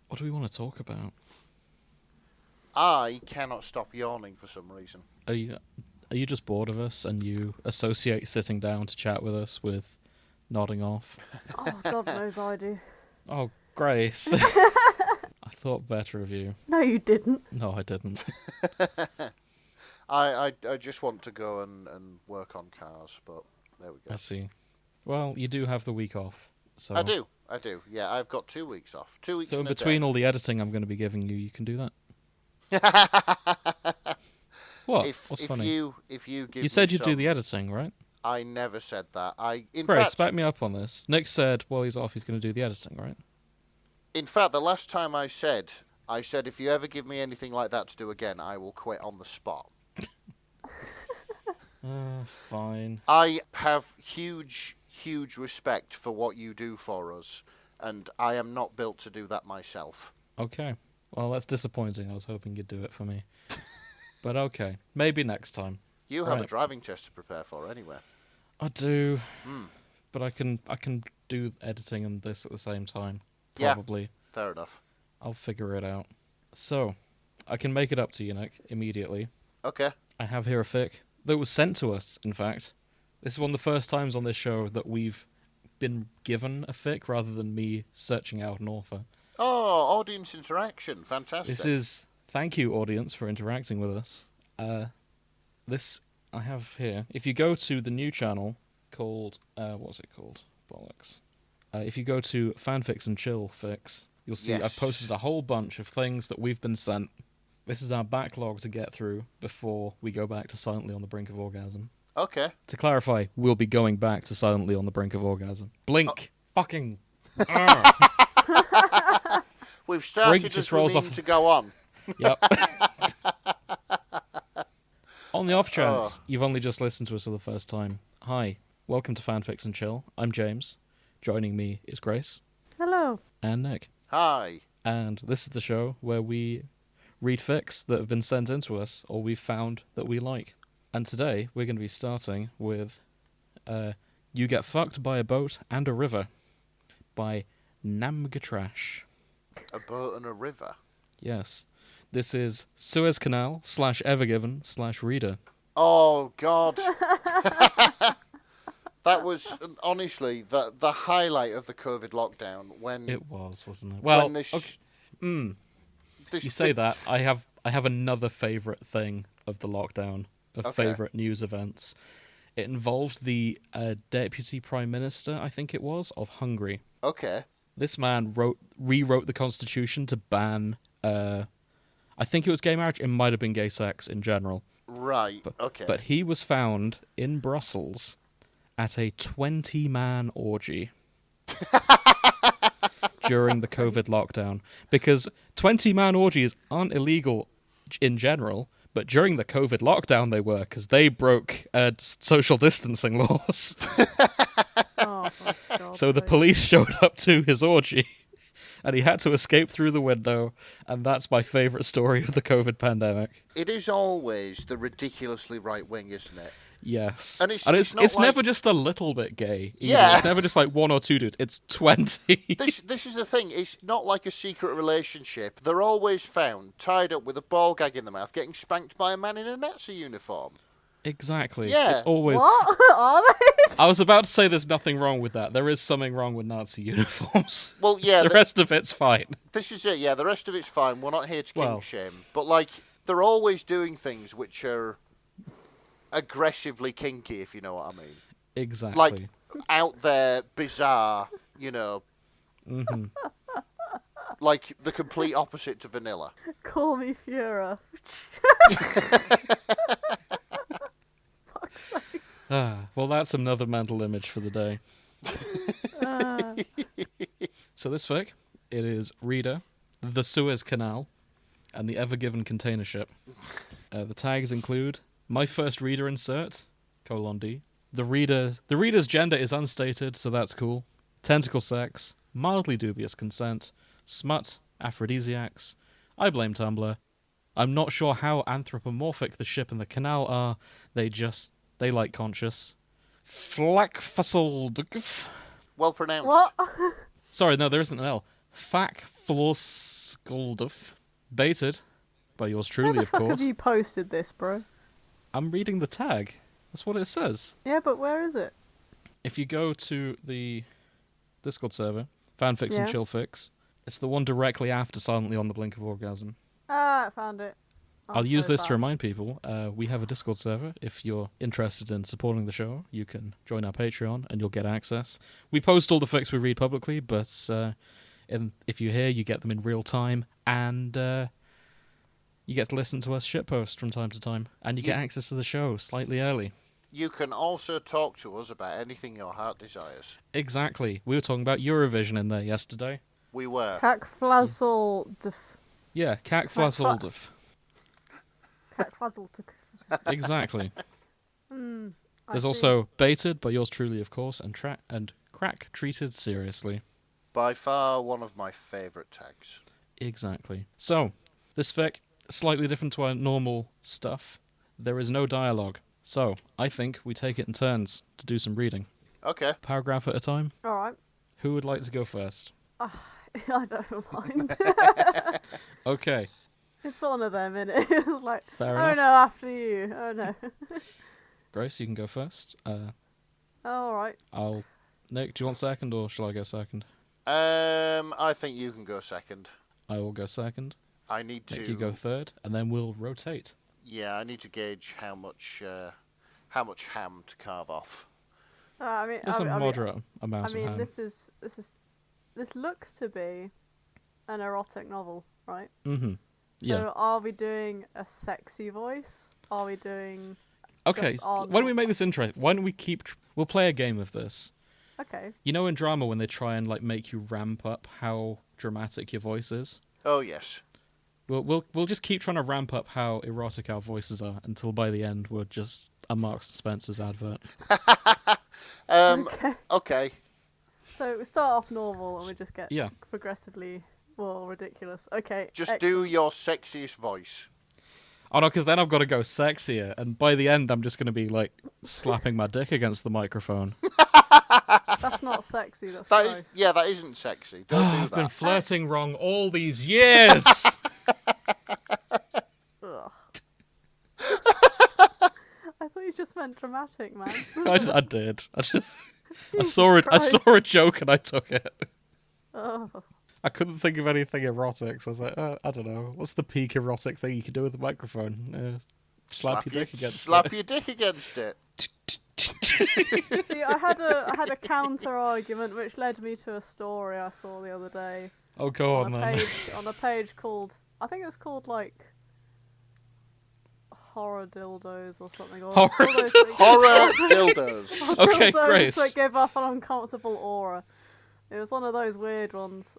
What do we want to talk about? I cannot stop yawning for some reason. Are you just bored of us and you associate sitting down to chat with us with nodding off? Oh, God knows I do. Oh, Grace. I thought better of you. No, you didn't. No, I didn't. I just want to go and work on cars, but there we go. I see. Well, you do have the week off. So I do. Yeah, I've got 2 weeks off. 2 weeks So in and a between day. all the editing I'm going to be giving you, you can do that. What? What's funny? If you give You said me you'd do some- the editing, right? I never said that. In Grace, fact, back me up on this. Nick said while he's off, he's going to do the editing, right? in fact, the last time I said if you ever give me anything like that to do again, I will quit on the spot. Fine. I have huge respect for what you do for us, and I am not built to do that myself. Okay. Well, that's disappointing. I was hoping you'd do it for me. But okay. Maybe next time. You have a Right. driving test to prepare for anyway. I do. But I can do editing and this at the same time. Yeah. Probably. Fair enough. I'll figure it out. So, I can make it up to you, Nick, immediately. Okay. I have here a fic that was sent to us, in fact. This is one of the first times on this show that we've been given a fic rather than me searching out an author. Oh, audience interaction. Fantastic. This is... Thank you, audience, for interacting with us. This I have here. If you go to the new channel called... what's it called? Bollocks. If you go to Fanfics and Chill Fix, you'll see Yes. I've posted a whole bunch of things that we've been sent. This is our backlog to get through before we go back to Silently on the Brink of Orgasm. Okay. To clarify, we'll be going back to Silently on the Brink of Orgasm. Blink! Fucking... We've started Brink as just we rolls mean off- to go on. Yep. On the off chance you've only just listened to us for the first time, hi, welcome to Fanfics and Chill. I'm James. Joining me is Grace Hello. and Nick. Hi. And this is the show where we read fics that have been sent in to us or we've found that we like. And today we're going to be starting with You Get Fucked by a Boat and a River by Namgatrash. A boat and a river. Yes. This is Suez Canal / Evergiven / Reader. Oh, God. That was, honestly, the highlight of the COVID lockdown when... It was, wasn't it? Well, when this, okay. this You say that. I have another favourite thing of the lockdown, of Okay. favourite news events. It involved the Deputy Prime Minister, I think it was, of Hungary. Okay. This man rewrote the constitution to ban, I think it was gay marriage, it might have been gay sex in general. Right. Okay. But he was found in Brussels at a 20-man orgy during the COVID lockdown. Because 20-man orgies aren't illegal in general, but during the COVID lockdown they were, because they broke social distancing laws. Oh, my God. So the police showed up to his orgy, and he had to escape through the window, and that's my favourite story of the COVID pandemic. It is always the ridiculously right wing, isn't it? Yes. And it's not like- never just a little bit gay. either. Yeah. It's never just like one or two dudes. It's 20. This is the thing. It's not like a secret relationship. They're always found tied up with a ball gag in the mouth, getting spanked by a man in a Nazi uniform. Exactly. Yeah. It's always... What? Are they? I was about to say there's nothing wrong with that. There is something wrong with Nazi uniforms. Well, yeah. The rest of it's fine. This is it. Yeah, the rest of it's fine. We're not here to Well- kink shame, but like they're always doing things which are aggressively kinky, if you know what I mean. Exactly. Like out there, bizarre. You know, hmm like the complete opposite to vanilla. Call me Führer. Well, that's another mental image for the day. So this fic, it is Reader, the Suez Canal, and the Evergiven container ship. The tags include my first reader insert, :D. The reader's gender is unstated, so that's cool. Tentacle sex, mildly dubious consent, smut, aphrodisiacs. I blame Tumblr. I'm not sure how anthropomorphic the ship and the canal are. They like conscious. Flackfussled. Well pronounced. What? Sorry, no, there isn't an L. Fak Floskulduf, baited by yours Where truly, the of fuck course. have you posted this, bro? I'm reading the tag. That's what it says. Yeah, but where is it? If you go to the Discord server, Fanfics and Yeah. Chillfix, it's the one directly after Silently on the Blink of Orgasm. Ah, I found it. I'll I'm use so this to bad. remind people, we have a Discord server. If you're interested in supporting the show, you can join our Patreon and you'll get access. We post all the fics we read publicly, but if you're here, you get them in real time, and you get to listen to us shitpost from time to time, and you get access to the show slightly early. You can also talk to us about anything your heart desires. Exactly. We were talking about Eurovision in there yesterday. We were. Kakflazel. Yeah, Kakflasoldov. Kakflazel. Exactly. I There's see. also Baited by yours truly, of course, and Crack Treated Seriously. By far one of my favourite tags. Exactly. So, this fic, slightly different to our normal stuff. There is no dialogue. So, I think we take it in turns to do some reading. Okay. Paragraph at a time. Alright. Who would like to go first? I don't mind. Okay. It's one of them, innit? It's like, Fair oh enough. no, after you. Oh no. Grace, you can go first. Alright. Nick, do you want second or shall I go second? I think you can go second. I will go second. I need to. Nick, you go third, and then we'll rotate. Yeah, I need to gauge how much ham to carve off. There's a moderate amount I mean, of ham. this looks to be an erotic novel, right? Mm-hmm. Yeah. So are we doing a sexy voice? Are we doing... Okay, just our why don't we normal- make this interesting? Why don't we we'll play a game of this. Okay. You know in drama when they try and like make you ramp up how dramatic your voice is? Oh yes. We'll just keep trying to ramp up how erotic our voices are until by the end we're just a Marks and Spencer's advert. Okay. So we start off normal and we just get Yeah. progressively more ridiculous. Okay. Just do your sexiest voice. Oh no, because then I've got to go sexier, and by the end I'm just going to be like slapping my dick against the microphone. That's not sexy. That's That gross. is, yeah, that isn't sexy. Don't do I've been that. flirting wrong all these years. Ugh. I thought you just meant dramatic, man. I did. I Jesus saw Christ. a joke and I took it. Oh. I couldn't think of anything erotic, so I was like, I don't know. What's the peak erotic thing you can do with a microphone? Slap your dick against slap it. your dick against it. See, I had a counter argument which led me to a story I saw the other day Oh, go on then. on a page called, I think it was called like Horror Dildos or something. Or Horror all those things- Horror dildos. Okay, dildos Grace. that give off an uncomfortable aura. It was one of those weird ones.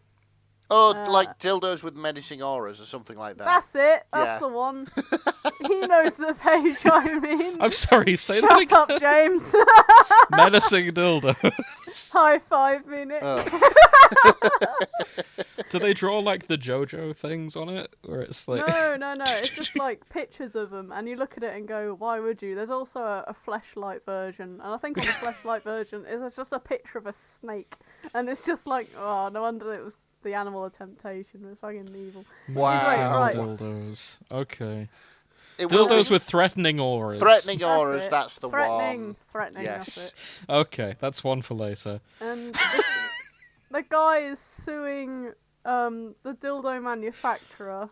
Oh, like dildos with menacing auras or something like that. That's it. That's Yeah. the one. He knows the page I mean. I'm sorry, say that Shut again. up, James. Menacing dildo. High five me, Nick. Do they draw like the JoJo things on it? Where it's like. No. It's just like pictures of them, and you look at it and go, "Why would you?" There's also a fleshlight version, and I think on the fleshlight version, it's just a picture of a snake, and it's just like, oh, no wonder it was the animal of temptation. It was fucking evil. Wow. Right. Dildos. Okay. It will Dildos be with threatening auras. threatening That's auras. it. That's the Threatening, one. threatening. That's Yes. it. Okay, that's one for later. And the guy is suing the dildo manufacturer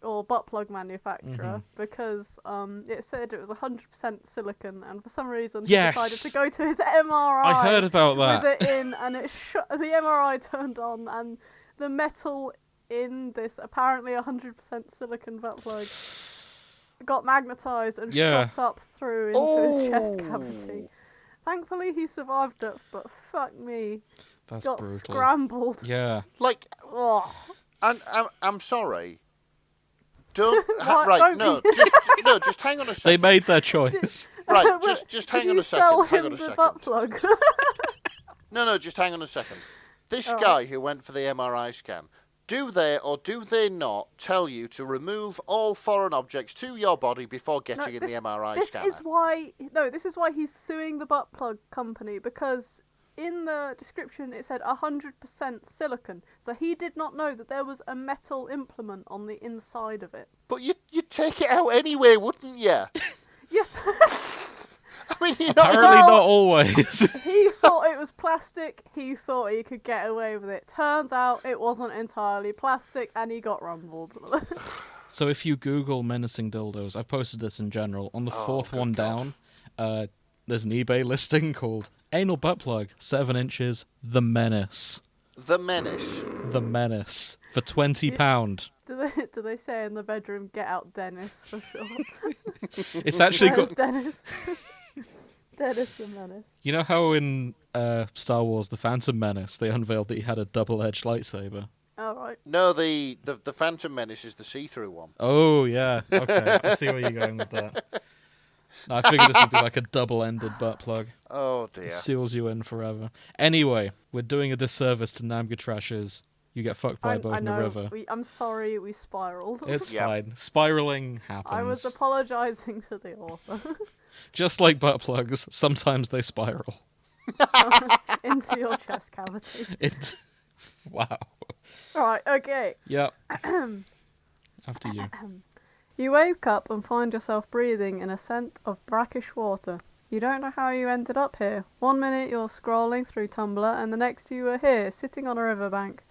or butt plug manufacturer because it said it was 100% silicon, and for some reason he Yes. decided to go to his MRI. I heard about that. With it in, and the MRI turned on, and the metal in this apparently 100% silicon butt plug got magnetized and shot up through into his chest cavity. Thankfully, he survived it, but fuck me, That's got brutal. scrambled. Yeah. Like, Oh. I'm sorry. Don't What? right. Don't Just hang on a They second. made their choice. Right, But just did hang on you a sell second. Hang him on a the second. butt plug? No, just hang on a second. This Oh. guy who went for the MRI scan, do they or do they not tell you to remove all foreign objects to your body before getting in the MRI this scanner? is why. No, this is why he's suing the butt plug company, because in the description it said 100% silicon, so he did not know that there was a metal implement on the inside of it. But you'd take it out anyway, wouldn't you? Yes. I mean, you're Apparently not... not always. He thought it was plastic, he thought he could get away with it. Turns out it wasn't entirely plastic, and he got rumbled. So if you Google menacing dildos, I've posted this in general, on the fourth one down, there's an eBay listing called Anal Butt Plug, 7 inches, The Menace. The Menace. The Menace. For £20. Do they say in the bedroom, get out Dennis, for sure? It's actually Where's got... Dennis? Dennis the Menace. You know how in Star Wars The Phantom Menace they unveiled that he had a double-edged lightsaber? Oh, right. No, the Phantom Menace is the see-through one. Oh, yeah. Okay, I see where you're going with that. No, I figured this would be like a double-ended butt plug. Oh, dear. It seals you in forever. Anyway, we're doing a disservice to Namga Trashers. You get fucked by a boat I in know. a river. I'm sorry we spiraled. It's Yeah. fine. Spiraling happens. I was apologising to the author. Just like butt plugs, sometimes they spiral. Into your chest cavity. Wow. Right, okay. Yep. After you. You wake up and find yourself breathing in a scent of brackish water. You don't know how you ended up here. 1 minute you're scrolling through Tumblr, and the next you are here, sitting on a riverbank.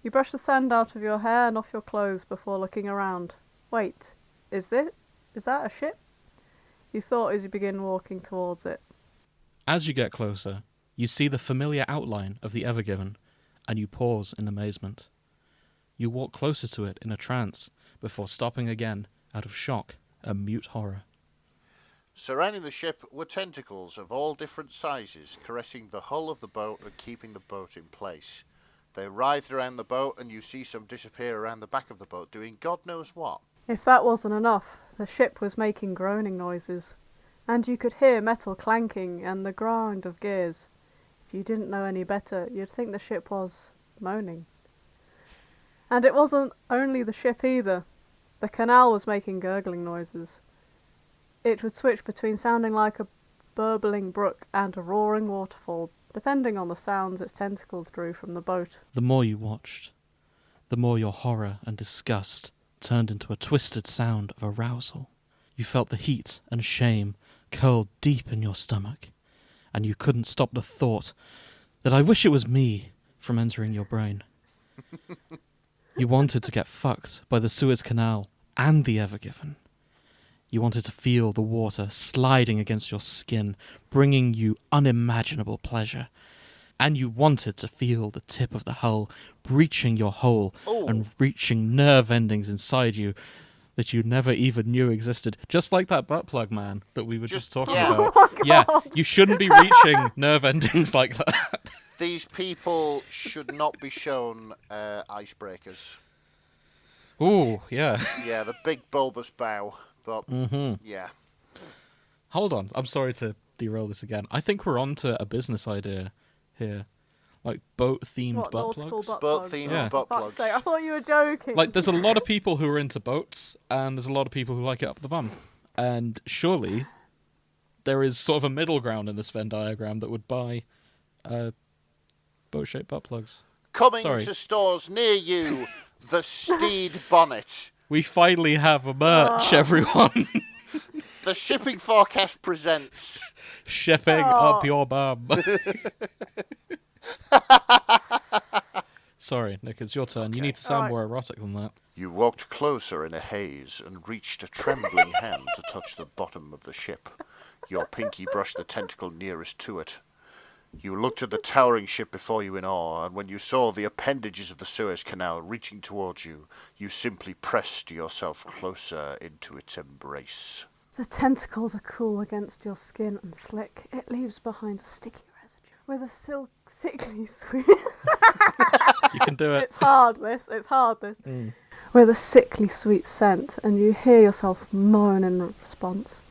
You brush the sand out of your hair and off your clothes before looking around. Wait, is that a ship? You thought as you begin walking towards it. As you get closer, you see the familiar outline of the Evergiven, and you pause in amazement. You walk closer to it in a trance, before stopping again, out of shock and mute horror. Surrounding the ship were tentacles of all different sizes, caressing the hull of the boat and keeping the boat in place. They writhed around the boat, and you see some disappear around the back of the boat, doing God knows what. If that wasn't enough, the ship was making groaning noises, and you could hear metal clanking and the grind of gears. If you didn't know any better, you'd think the ship was moaning. And it wasn't only the ship either. The canal was making gurgling noises. It would switch between sounding like a burbling brook and a roaring waterfall, depending on the sounds its tentacles drew from the boat. The more you watched, the more your horror and disgust turned into a twisted sound of arousal. You felt the heat and shame curl deep in your stomach, and you couldn't stop the thought that I wish it was me from entering your brain. You wanted to get fucked by the Suez Canal and the Evergiven. You wanted to feel the water sliding against your skin, bringing you unimaginable pleasure. And you wanted to feel the tip of the hull breaching your hole and reaching nerve endings inside you that you never even knew existed. Just like that butt plug man that we were just talking about. Oh Yeah, you shouldn't be reaching nerve endings like that. These people should not be shown icebreakers. Ooh, yeah. Yeah, the big bulbous bow. But, yeah. Hold on, I'm sorry to derail this again. I think we're on to a business idea here. Like boat-themed What, butt nautical plugs. butt Boat plugs? themed Yeah. butt Fuck's plugs. sake, I thought you were joking. Like, there's a lot of people who are into boats, and there's a lot of people who like it up the bum. And surely there is sort of a middle ground in this Venn diagram that would buy boat-shaped butt plugs. Coming Sorry. to stores near you, the Steed Bonnet. We finally have a merch, everyone. The Shipping Forecast presents. Shipping up your bum. Sorry, Nick, it's your turn. You need to sound Alright. more erotic than that. You walked closer in a haze and reached a trembling hand to touch the bottom of the ship. Your pinky brushed the tentacle nearest to it. You looked at the towering ship before you in awe, and when you saw the appendages of the Suez Canal reaching towards you, you simply pressed yourself closer into its embrace. The tentacles are cool against your skin and slick. It leaves behind a sticky residue with a sickly sweet... You can do it. It's hard, this. With a sickly sweet scent, and you hear yourself moan in response.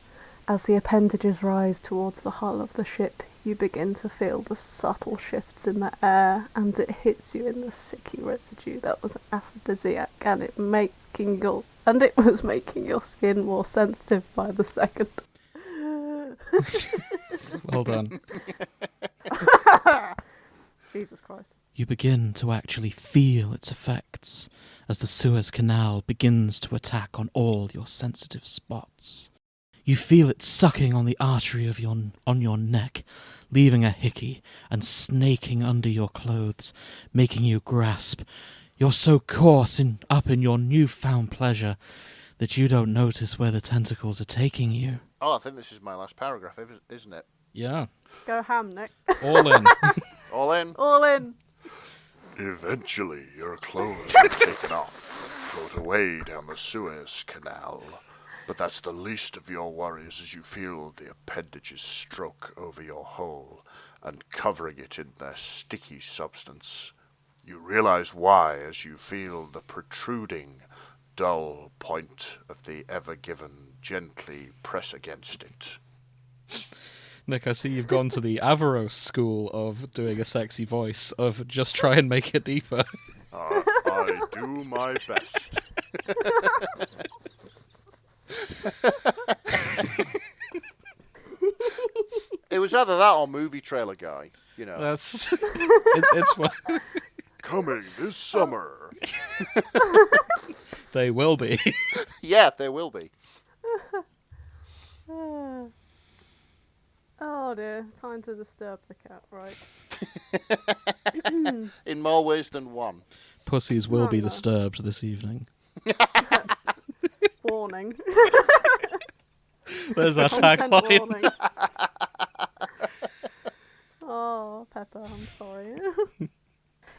As the appendages rise towards the hull of the ship, you begin to feel the subtle shifts in the air, and it hits you in the sicky residue that was an aphrodisiac, and it was making your skin more sensitive by the second. Well done. Jesus Christ. You begin to actually feel its effects as the Suez Canal begins to attack on all your sensitive spots. You feel it sucking on the artery of on your neck, leaving a hickey and snaking under your clothes, making you grasp. You're so caught up in your newfound pleasure that you don't notice where the tentacles are taking you. Oh, I think this is my last paragraph, isn't it? Yeah. Go ham, Nick. All in. All in? All in. Eventually, your clothes are taken off and float away down the Suez Canal. But that's the least of your worries as you feel the appendages stroke over your hole and covering it in their sticky substance. You realize why as you feel the protruding, dull point of the Ever-Given gently press against it. Nick, I see you've gone to the Averroes school of doing a sexy voice, of just try and make it deeper. I do my best. It was either that or Movie Trailer Guy, you know. That's... it's Coming this summer. They will be. Yeah, there will be. Oh dear, time to disturb the cat, right? In more ways than one. Pussies will be no. disturbed this evening. Warning. There's our Content tagline. warning. Oh, Pepper, I'm sorry.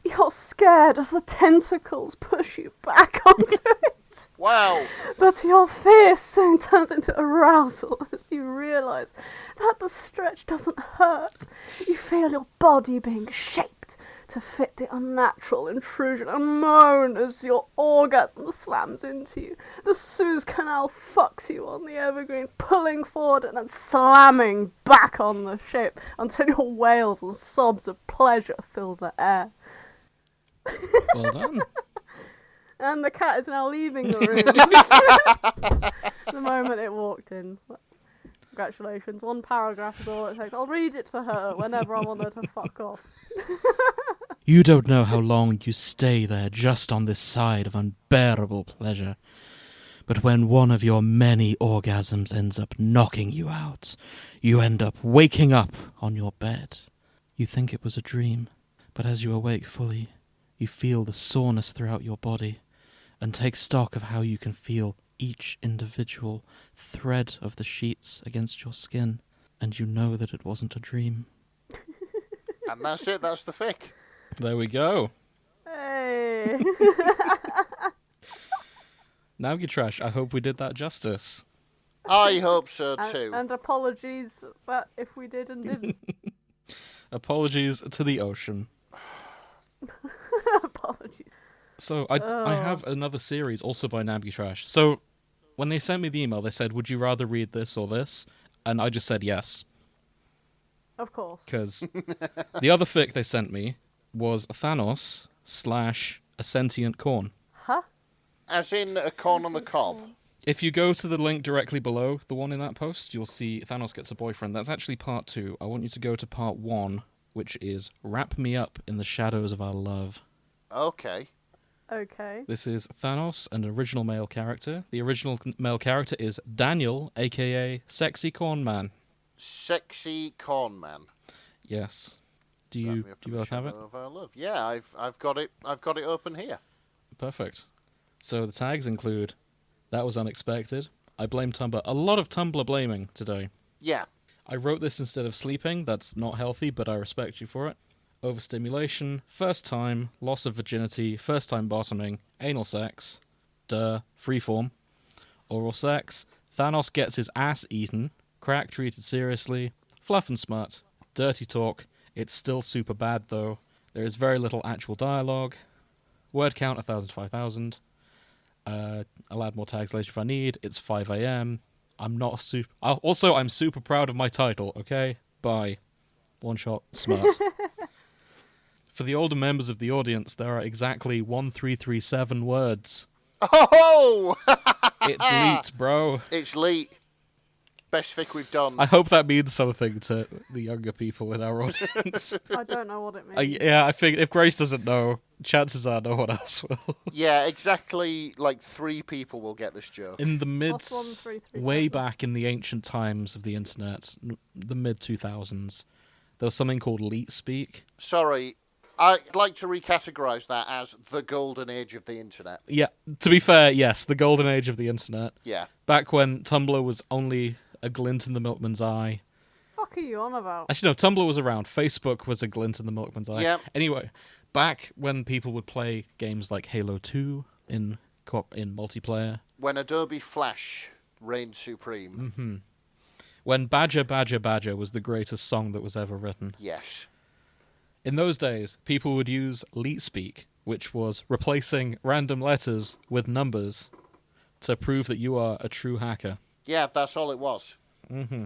You're scared as the tentacles push you back onto it. Wow. But your fear soon turns into arousal as you realise that the stretch doesn't hurt. You feel your body being shaped to fit the unnatural intrusion and moan as your orgasm slams into you. The Suez Canal fucks you on the evergreen, pulling forward and then slamming back on the ship until your wails and sobs of pleasure fill the air. Well done. And the cat is now leaving the room. The moment it walked in. Congratulations. One paragraph is all it takes. I'll read it to her whenever I want her to fuck off. You don't know how long you stay there just on this side of unbearable pleasure. But when one of your many orgasms ends up knocking you out, you end up waking up on your bed. You think it was a dream, but as you awake fully, you feel the soreness throughout your body and take stock of how you can feel each individual thread of the sheets against your skin, and you know that it wasn't a dream. And that's it, that's the fic. There we go. Hey. Now, you trash, I hope we did that justice. I hope so too. And apologies that if we did and didn't. Apologies to the ocean. Apologies. So I have another series also by Nabby Trash. So when they sent me the email, they said, would you rather read this or this? And I just said yes. Of course. Because the other fic they sent me was Thanos / a sentient corn. Huh? As in a corn on the cob. If you go to the link directly below the one in that post, you'll see Thanos gets a boyfriend. That's actually part 2. I want you to go to part 1, which is Wrap Me Up in the Shadows of Our Love. Okay. Okay. This is Thanos, an original male character. The original male character is Daniel, a.k.a. Sexy Corn Man. Sexy corn man. Yes. Do you both have it? Of our love. Yeah, I've got it open here. Perfect. So the tags include, that was unexpected. I blame Tumblr. A lot of Tumblr blaming today. Yeah. I wrote this instead of sleeping. That's not healthy, but I respect you for it. Overstimulation, first time, loss of virginity, first time bottoming, anal sex, freeform, oral sex, Thanos gets his ass eaten, crack treated seriously, fluff and smut, dirty talk, it's still super bad though, there is very little actual dialogue, word count 1,000 to 5,000, I'll add more tags later if I need, it's 5 a.m, I'm super proud of my title, okay? Bye. One shot, smart. For the older members of the audience, there are exactly 1337 words. Oh! It's leet, bro. It's late. Best fic we've done. I hope that means something to the younger people in our audience. I don't know what it means. Yeah, I think if Grace doesn't know, chances are no one else will. Yeah, exactly. Like 3 people will get this joke. In the way 337. back in the ancient times of the internet, the mid 2000s, there was something called leet speak. Sorry, I'd like to recategorize that as the golden age of the internet. Yeah, to be fair, yes, the golden age of the internet. Yeah. Back when Tumblr was only a glint in the milkman's eye. What are you on about? Actually, no, Tumblr was around. Facebook was a glint in the milkman's eye. Yep. Anyway, back when people would play games like Halo 2 in multiplayer. When Adobe Flash reigned supreme. Mm-hmm. When Badger, Badger, Badger was the greatest song that was ever written. Yes. In those days, people would use leet speak, which was replacing random letters with numbers to prove that you are a true hacker. Yeah, that's all it was. Mm-hmm.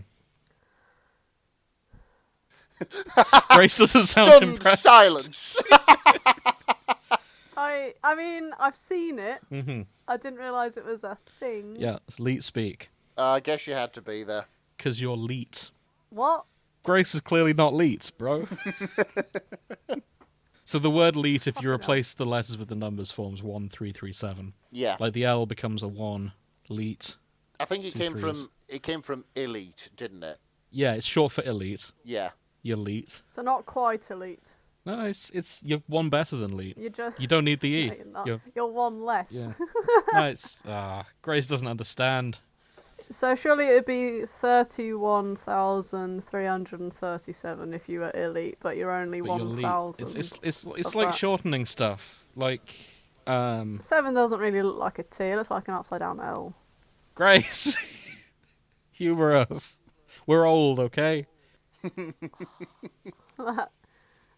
Grace doesn't sound Stunned impressed. silence. I mean, I've seen it. Mm-hmm. I didn't realise it was a thing. Yeah, it's leet speak. I guess you had to be there. Because you're leet. What? Grace is clearly not leet, bro. So the word leet, if you replace the letters with the numbers, forms 1337. Yeah. Like the L becomes a 1. Leet. I think it 2 came threes. from elite, didn't it? Yeah, it's short for elite. Yeah. You're leet. So not quite elite. No, it's you're one better than leet. You just. You don't need the E. No, you're not. You're- You're one less. yeah. No, it's Grace doesn't understand. So surely it would be 31,337 if you were elite, but you're only But you're leet. 1,000. It's of like that. shortening stuff. Like 7 doesn't really look like a T. It looks like an upside down L. Grace. Humor us. We're old, okay?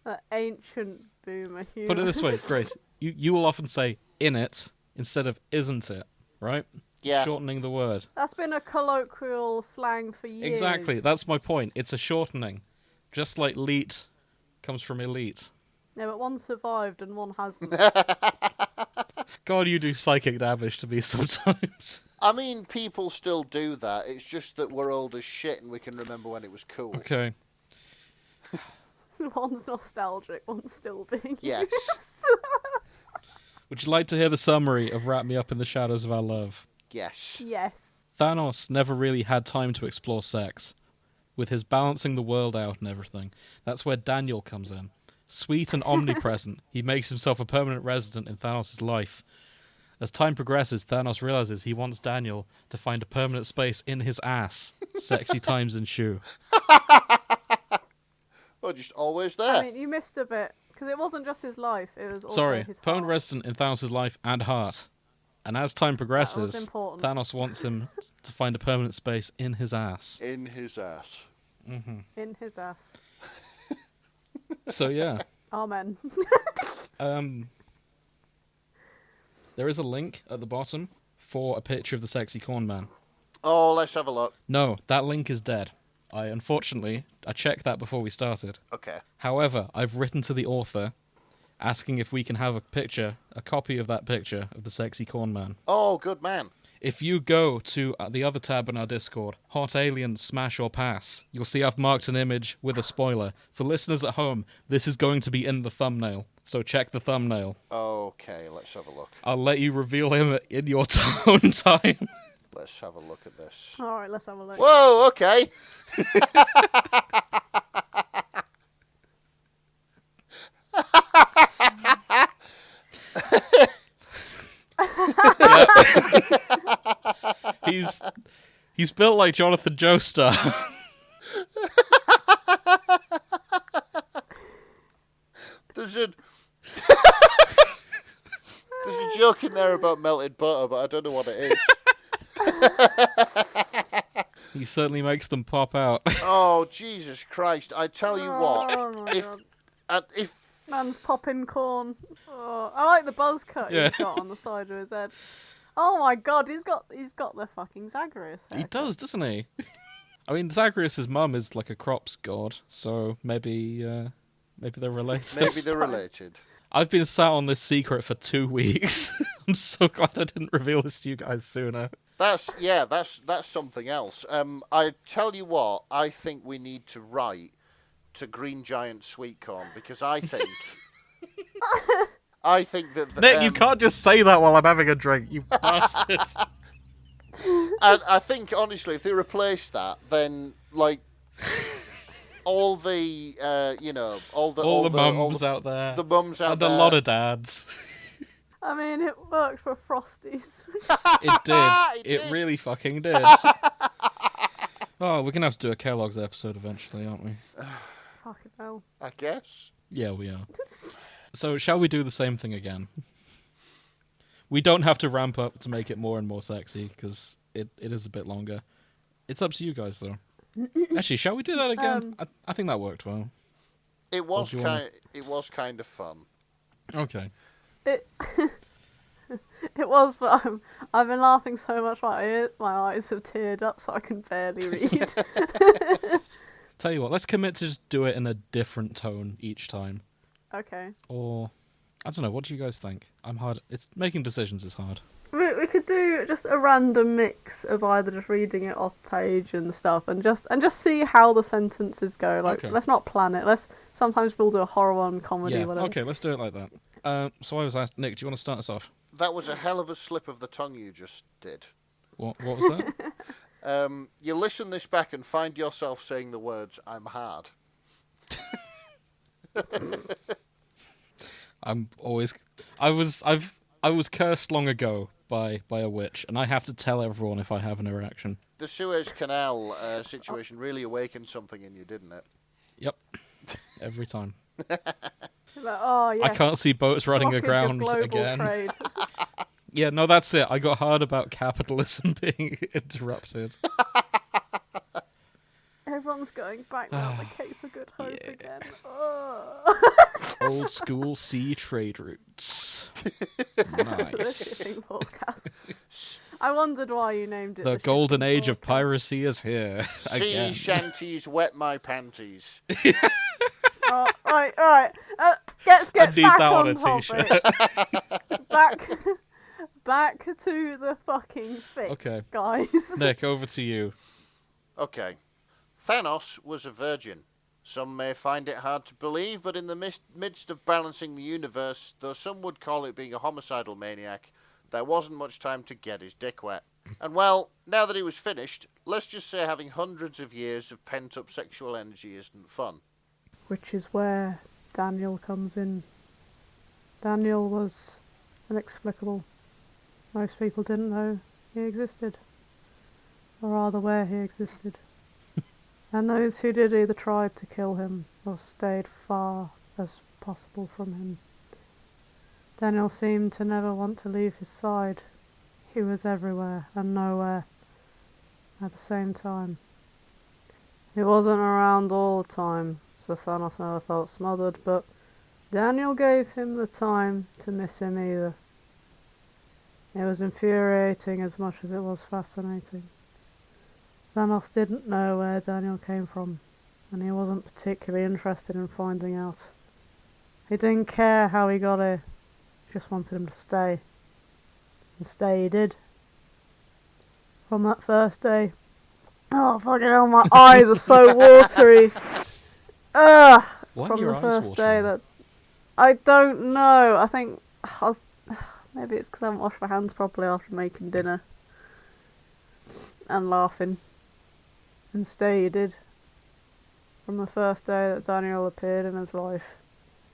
that ancient boomer humor. Put it this way, Grace. You will often say "in it" instead of "isn't it," right? Yeah. Shortening the word. That's been a colloquial slang for years. Exactly. That's my point. It's a shortening. Just like leet comes from elite. Yeah, but one survived and one hasn't. God, you do psychic damage to me sometimes. I mean, people still do that. It's just that we're old as shit and we can remember when it was cool. Okay. One's nostalgic, one's still being Yes. Would you like to hear the summary of Wrap Me Up in the Shadows of Our Love? Yes. Yes. Thanos never really had time to explore sex. With his balancing the world out and everything, that's where Daniel comes in. Sweet and omnipresent, he makes himself a permanent resident in Thanos' life. As time progresses, Thanos realizes he wants Daniel to find a permanent space in his ass. Sexy times ensue. Oh, just always there. I mean, you missed a bit, because it wasn't just his life, it was also Sorry, his permanent heart. resident in Thanos' life and heart. And as time progresses, important. Thanos wants him to find a permanent space in his ass. In his ass. In his ass. So yeah, Amen. there is a link at the bottom for a picture of the sexy corn man. Oh, let's have a look. No, that link is dead. I checked that before we started. Okay. However, I've written to the author asking if we can have a copy of that picture of the sexy corn man. Oh, good man. If you go to the other tab in our Discord, Hot Aliens Smash or Pass, you'll see I've marked an image with a spoiler. For listeners at home, this is going to be in the thumbnail, so check the thumbnail. Okay, let's have a look. I'll let you reveal him in your own time. Let's have a look at this. Alright, let's have a look. Whoa, okay. He's built like Jonathan Joestar. There's a joke in there about melted butter, but I don't know what it is. He certainly makes them pop out. Oh, Jesus Christ. I tell you what. Oh my god. If Man's popping corn. Oh, I like the buzz cut Yeah. he's got on the side of his head. Oh my god, he's got the fucking Zagreus He haircut. does, doesn't he? I mean, Zagreus' mum is like a crops god, so maybe they're related. maybe they're related. I've been sat on this secret for 2 weeks. I'm so glad I didn't reveal this to you guys sooner. That's something else. I tell you what, I think we need to write to Green Giant Sweet Corn because I think that Nick, you can't just say that while I'm having a drink, you bastard. and I think honestly, if they replace that, then like all the all the mums out there, the mums out and there, a lot of dads. I mean, it worked for Frosties. It did. It did. really fucking did. Oh, we're gonna have to do a Kellogg's episode eventually, aren't we? Fucking hell. I guess. Yeah, we are. So, shall we do the same thing again? We don't have to ramp up to make it more and more sexy, because it is a bit longer. It's up to you guys, though. Actually, shall we do that again? I think that worked well. It was kind of fun. Okay. It was fun. I've been laughing so much my eyes have teared up so I can barely read. Tell you what, let's commit to just do it in a different tone each time. Okay. Or, I don't know, what do you guys think? Making decisions is hard. We could do just a random mix of either just reading it off page and stuff, and just see how the sentences go. Like, Okay. Let's not plan it. Sometimes we'll do a horror one, comedy, Yeah, whatever. okay, let's do it like that. So I was asked, Nick, do you want to start us off? That was a hell of a slip of the tongue you just did. What was that? You listen this back and find yourself saying the words "I'm hard." I was cursed long ago by a witch, and I have to tell everyone if I have an erection. The Suez Canal situation really awakened something in you, didn't it? Yep. Every time. Like, oh, yes. I can't see boats running Blockage of aground global again. trade. Yeah, no, that's it. I got hard about capitalism being interrupted. Everyone's going back round the Cape of Good Hope Yeah. again. Oh. Old school sea trade routes. For this Nice. shipping podcast. I wondered why you named it The shipping golden age of podcast. piracy is here. Sea Again. shanties wet my panties. Oh, right. Let's get need back that on on a topic. back to the fucking fic, Okay. guys. Nick, over to you. Okay. Thanos was a virgin. Some may find it hard to believe, but in the midst of balancing the universe, though some would call it being a homicidal maniac, there wasn't much time to get his dick wet. And well, now that he was finished, let's just say having hundreds of years of pent-up sexual energy isn't fun. Which is where Daniel comes in. Daniel was inexplicable. Most people didn't know he existed, or rather where he existed. And those who did either tried to kill him or stayed far as possible from him. Daniel seemed to never want to leave his side. He was everywhere and nowhere at the same time. He wasn't around all the time, so Thanos never felt smothered, but Daniel gave him the time to miss him either. It was infuriating as much as it was fascinating. Thanos didn't know where Daniel came from, and he wasn't particularly interested in finding out. He didn't care how he got here, just wanted him to stay. And stay he did. From that first day. Oh, fucking hell, my eyes are so watery. Ugh! Why are From your the eyes first day watering? that... I don't know, I think... Maybe it's because I haven't washed my hands properly after making dinner. And laughing. And stay he did. From the first day that Daniel appeared in his life,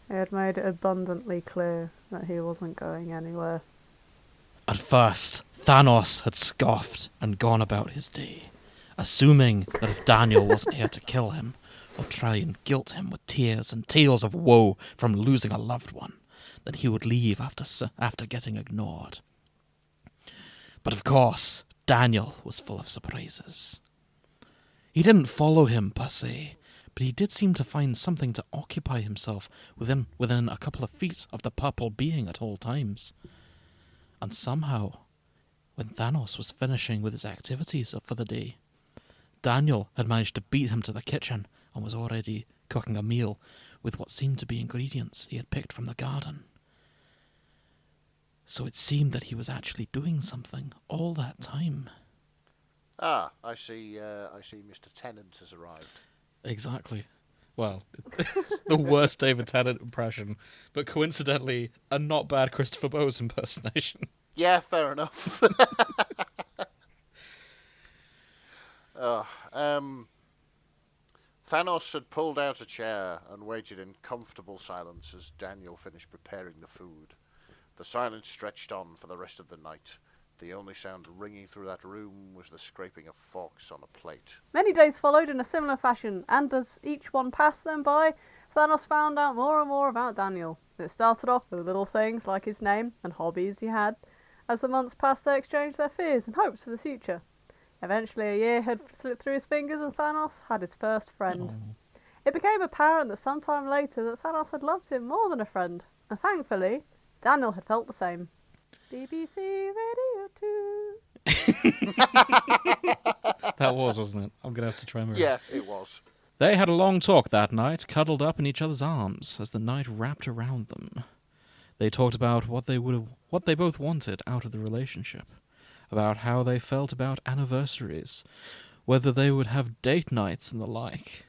he had made it abundantly clear that he wasn't going anywhere. At first, Thanos had scoffed and gone about his day, assuming that if Daniel wasn't here to kill him, or try and guilt him with tears and tales of woe from losing a loved one, that he would leave after getting ignored. But of course, Daniel was full of surprises. He didn't follow him per se, but he did seem to find something to occupy himself within a couple of feet of the purple being at all times. And somehow, when Thanos was finishing with his activities for the day, Daniel had managed to beat him to the kitchen and was already cooking a meal, with what seemed to be ingredients he had picked from the garden. So it seemed that he was actually doing something all that time. Ah, I see Mr. Tennant has arrived. Exactly. Well, it's the worst David Tennant impression, but coincidentally, a not bad Christopher Bowes impersonation. Yeah, fair enough. Thanos had pulled out a chair and waited in comfortable silence as Daniel finished preparing the food. The silence stretched on for the rest of the night. The only sound ringing through that room was the scraping of forks on a plate. Many days followed in a similar fashion, and as each one passed them by, Thanos found out more and more about Daniel. It started off with little things like his name and hobbies he had. As the months passed, they exchanged their fears and hopes for the future. Eventually, a year had slipped through his fingers and Thanos had his first friend. It became apparent that sometime later that Thanos had loved him more than a friend, and thankfully, Daniel had felt the same. BBC Radio 2. That wasn't it? I'm going to have to try and remember. Yeah, it was. They had a long talk that night, cuddled up in each other's arms as the night wrapped around them. They talked about what they both wanted out of the relationship, about how they felt about anniversaries, whether they would have date nights and the like.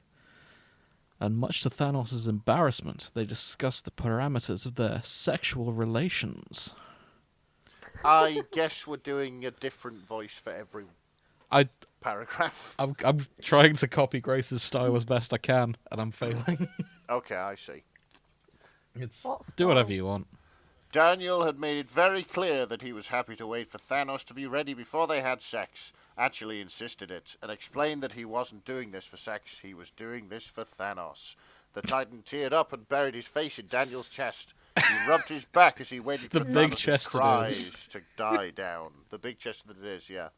And much to Thanos' embarrassment, they discussed the parameters of their sexual relations. I guess we're doing a different voice for every paragraph. I'm trying to copy Grace's style as best I can, and I'm failing. Okay, I see. Do whatever you want. Daniel had made it very clear that he was happy to wait for Thanos to be ready before they had sex, actually insisted it, and explained that he wasn't doing this for sex, he was doing this for Thanos. The Titan teared up and buried his face in Daniel's chest. He rubbed his back as he waited for Thanos' cries to die down. The big chest that it is, yeah.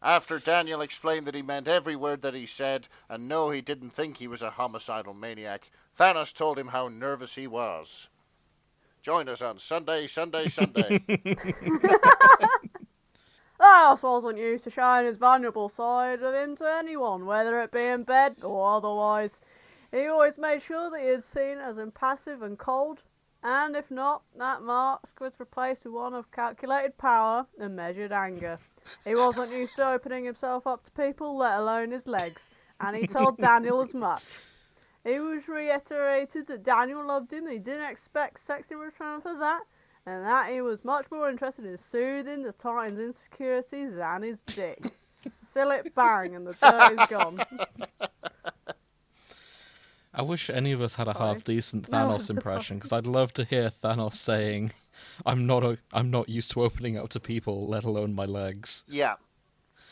After Daniel explained that he meant every word that he said, and no, he didn't think he was a homicidal maniac, Thanos told him how nervous he was. Join us on Sunday. Thanos wasn't used to showing his vulnerable side of him to anyone, whether it be in bed or otherwise. He always made sure that he was seen as impassive and cold, and if not, that mask was replaced with one of calculated power and measured anger. He wasn't used to opening himself up to people, let alone his legs, and he told Daniel as much. It was reiterated that Daniel loved him and he didn't expect sex in return for that, and that he was much more interested in soothing the Titan's insecurities than his dick. Seal it bang and the dirt is gone. I wish any of us had a half-decent Thanos impression, because I'd love to hear Thanos saying, I'm not used to opening up to people, let alone my legs. Yeah.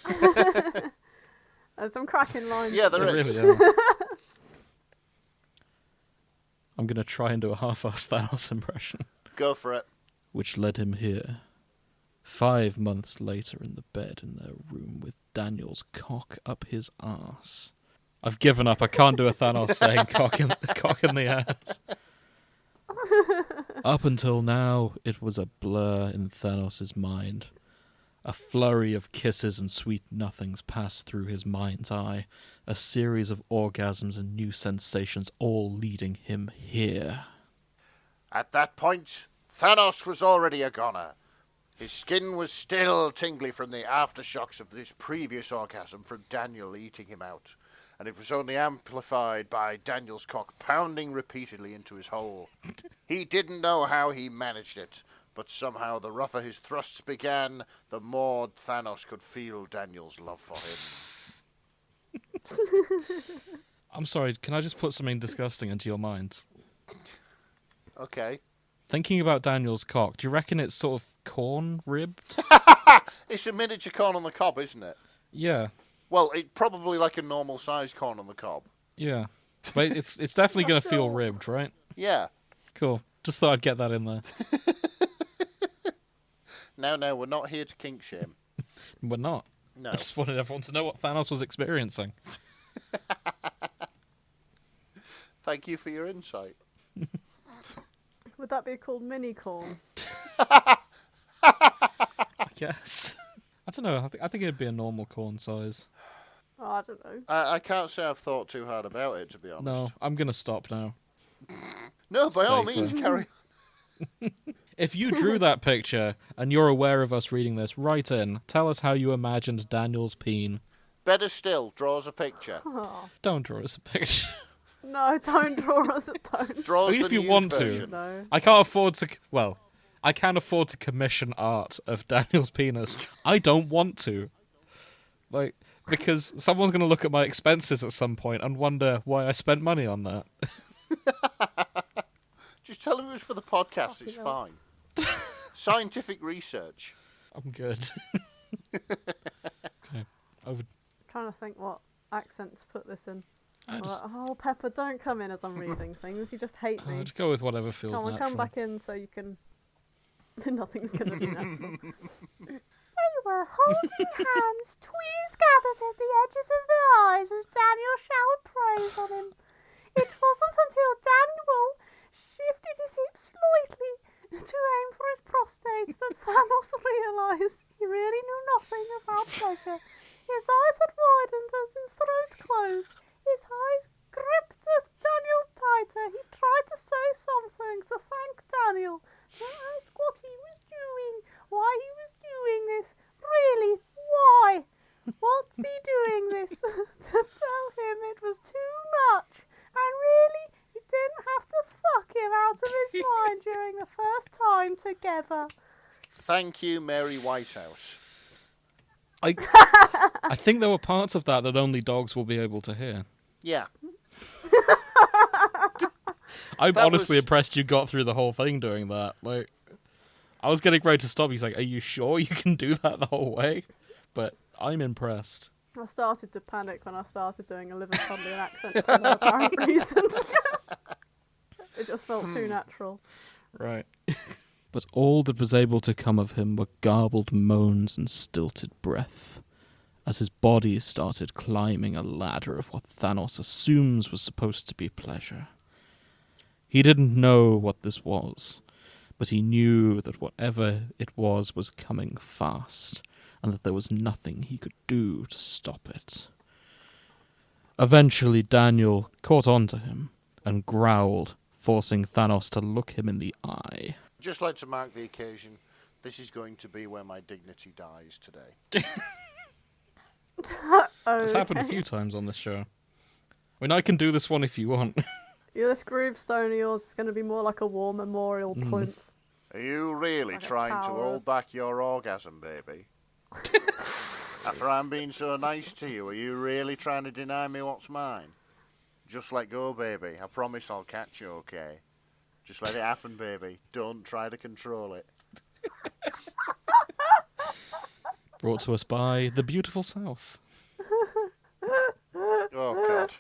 There's some cracking lines. Yeah, there is. Really are. I'm going to try and do a half-assed Thanos impression. Go for it. Which led him here. 5 months later in the bed in their room with Daniel's cock up his arse. I've given up. I can't do a Thanos saying cock in the ass. Up until now, it was a blur in Thanos' mind. A flurry of kisses and sweet nothings passed through his mind's eye, a series of orgasms and new sensations, all leading him here. At that point, Thanos was already a goner. His skin was still tingly from the aftershocks of this previous orgasm from Daniel eating him out, and it was only amplified by Daniel's cock pounding repeatedly into his hole. He didn't know how he managed it, but somehow the rougher his thrusts began, the more Thanos could feel Daniel's love for him. I'm sorry, can I just put something disgusting into your mind? Okay. Thinking about Daniel's cock, do you reckon it's sort of corn-ribbed? It's a miniature corn on the cob, isn't it? Yeah. Well, it's probably like a normal-sized corn on the cob. Yeah. But it's definitely going to feel ribbed, right? Yeah. Cool. Just thought I'd get that in there. No, we're not here to kink shame. We're not. No. I just wanted everyone to know what Thanos was experiencing. Thank you for your insight. Would that be called mini corn? I guess. I don't know. I think it'd be a normal corn size. Oh, I don't know. I can't say I've thought too hard about it, to be honest. No, I'm going to stop now. No, by all Safer. means, carry on. If you drew that picture and you're aware of us reading this, write in. Tell us how you imagined Daniel's peen. Better still, draws a picture. Oh. Don't draw us a picture. No, don't draw us. Don't. Draws If the you nude want to. version. No. I can't afford to. Well, I can afford to commission art of Daniel's penis. I don't want to. Like, because someone's going to look at my expenses at some point and wonder why I spent money on that. Just tell him it was for the podcast, it's hell. fine. Scientific research. I'm good. Okay. I would. Trying to think what accent to put this in. I I'm just, like, oh, Pepper, don't come in as I'm reading things. You just hate me. just go with whatever feels Come on, natural. come back in so you can. Nothing's gonna be natural. They were holding hands, tweezers gathered at the edges of their eyes as Daniel showered praise on him. It wasn't until Daniel shifted his hips slightly to aim for his prostate that Thanos realised he really knew nothing about pleasure. His eyes had widened as his throat closed. His eyes gripped Daniel tighter. He tried to say something to thank Daniel, to ask what he was doing, why he was doing this. Really, why? What's he doing this? To tell him it was too much. And really, he didn't have to fuck him out of his mind during the first time together. Thank you, Mary Whitehouse. I think there were parts of that only dogs will be able to hear. Yeah. I'm That honestly was- impressed you got through the whole thing doing that. Like, I was getting ready to stop. He's like, "Are you sure you can do that the whole way?" But I'm impressed. I started to panic when I started doing a Liverpudlian accent for no apparent reason. It just felt too natural. Right. But all that was able to come of him were garbled moans and stilted breath, as his body started climbing a ladder of what Thanos assumes was supposed to be pleasure. He didn't know what this was, but he knew that whatever it was coming fast, and that there was nothing he could do to stop it. Eventually Daniel caught on to him and growled, forcing Thanos to look him in the eye. Just like to mark the occasion, this is going to be where my dignity dies today. It's happened a few times on this show. I mean, I can do this one if you want. Yeah, this gravestone of yours is going to be more like a war memorial plinth. Are you really Like a trying to tower. hold back your orgasm, baby? After I'm being so nice to you, are you really trying to deny me what's mine? Just let go, baby. I promise I'll catch you, okay? Just let it happen, baby. Don't try to control it. Brought to us by the beautiful South. Oh, God.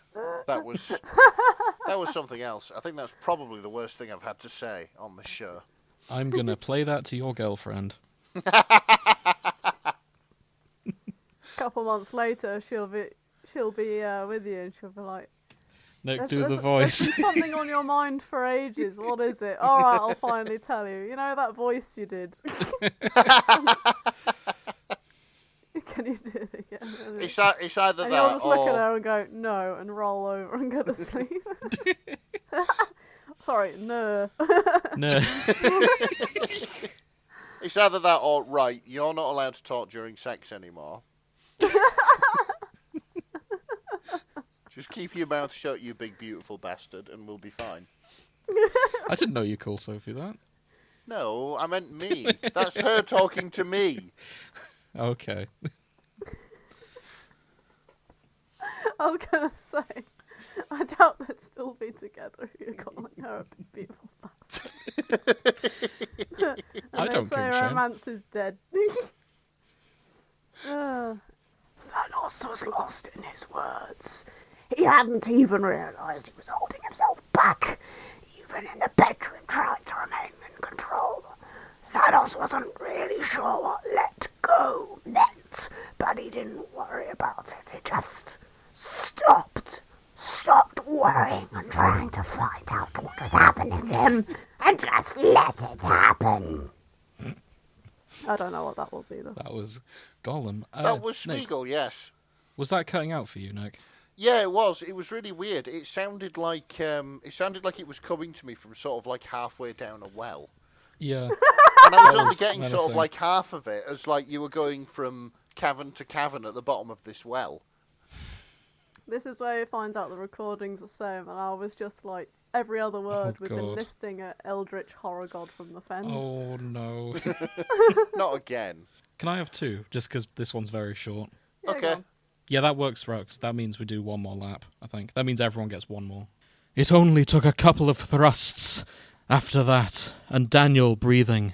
That was something else. I think that's probably the worst thing I've had to say on the show. I'm gonna play that to your girlfriend. A couple months later, she'll be with you, and she'll be like, Nick, There's- do the there's voice. been something on your mind for ages. What is it? All right, I'll finally tell you. You know that voice you did. Can you do it again? It's either And you'll that just look at or... her and go, no, and roll over and go to sleep. Sorry, no. No. It's either that or, right, you're not allowed to talk during sex anymore. Just keep your mouth shut, you big beautiful bastard, and we'll be fine. I didn't know you called Sophie that. No, I meant me. That's her talking to me. Okay. I was going to say, I doubt they'd still be together if you calling her a big beautiful bastard. I don't say kink shame. romance is dead. Thanos was lost in his words. He hadn't even realised he was holding himself back, even in the bedroom trying to remain in control. Thanos wasn't really sure what let go meant, but he didn't worry about it. He just stopped worrying and trying to find out what was happening to him, and just let it happen. I don't know what that was either. That was Gollum. That was Nick, Smeagol, yes. was that cutting out for you, Nick? Yeah, it was. It was really weird. It sounded like it was coming to me from sort of like halfway down a well. Yeah. And I was That only was getting sort of menacing. like half of it, as like you were going from cavern to cavern at the bottom of this well. This is where he finds out the recording's the same, and I was just like, every other word was God. enlisting an eldritch horror god from the fens. Oh, no. Not again. Can I have two? Just because this one's very short. Yeah, Okay. go on. Yeah, that works for us. That means we do one more lap, I think. That means everyone gets one more. It only took a couple of thrusts after that, and Daniel breathing,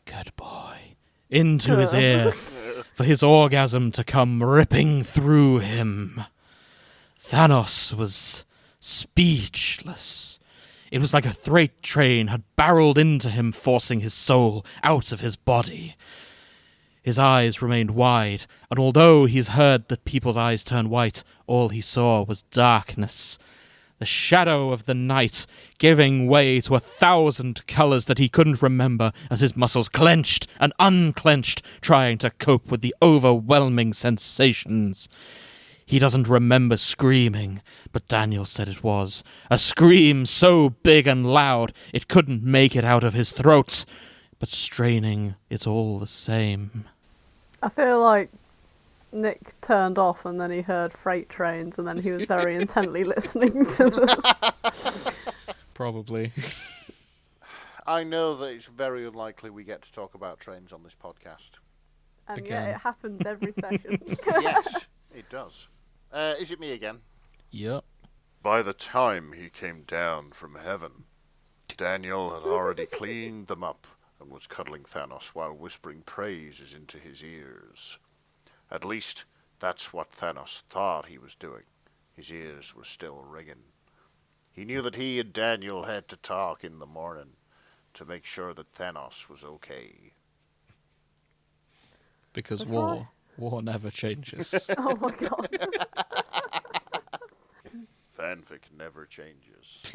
"Good boy," into his ear, for his orgasm to come ripping through him. Thanos was speechless. It was like a freight train had barreled into him, forcing his soul out of his body. His eyes remained wide, and although he's heard the people's eyes turn white, all he saw was darkness. The shadow of the night giving way to 1,000 colours that he couldn't remember as his muscles clenched and unclenched, trying to cope with the overwhelming sensations. He doesn't remember screaming, but Daniel said it was. A scream so big and loud it couldn't make it out of his throat. But straining, it's all the same. I feel like Nick turned off and then he heard freight trains and then he was very intently listening to this. Probably. I know that it's very unlikely we get to talk about trains on this podcast. And Again. yeah, it happens every session. Yes, it does. Is it me again? Yep. By the time he came down from heaven, Daniel had already cleaned them up and was cuddling Thanos while whispering praises into his ears. At least, that's what Thanos thought he was doing. His ears were still ringing. He knew that he and Daniel had to talk in the morning to make sure that Thanos was okay. Because That's war. right. War never changes. Oh my god. Fanfic never changes.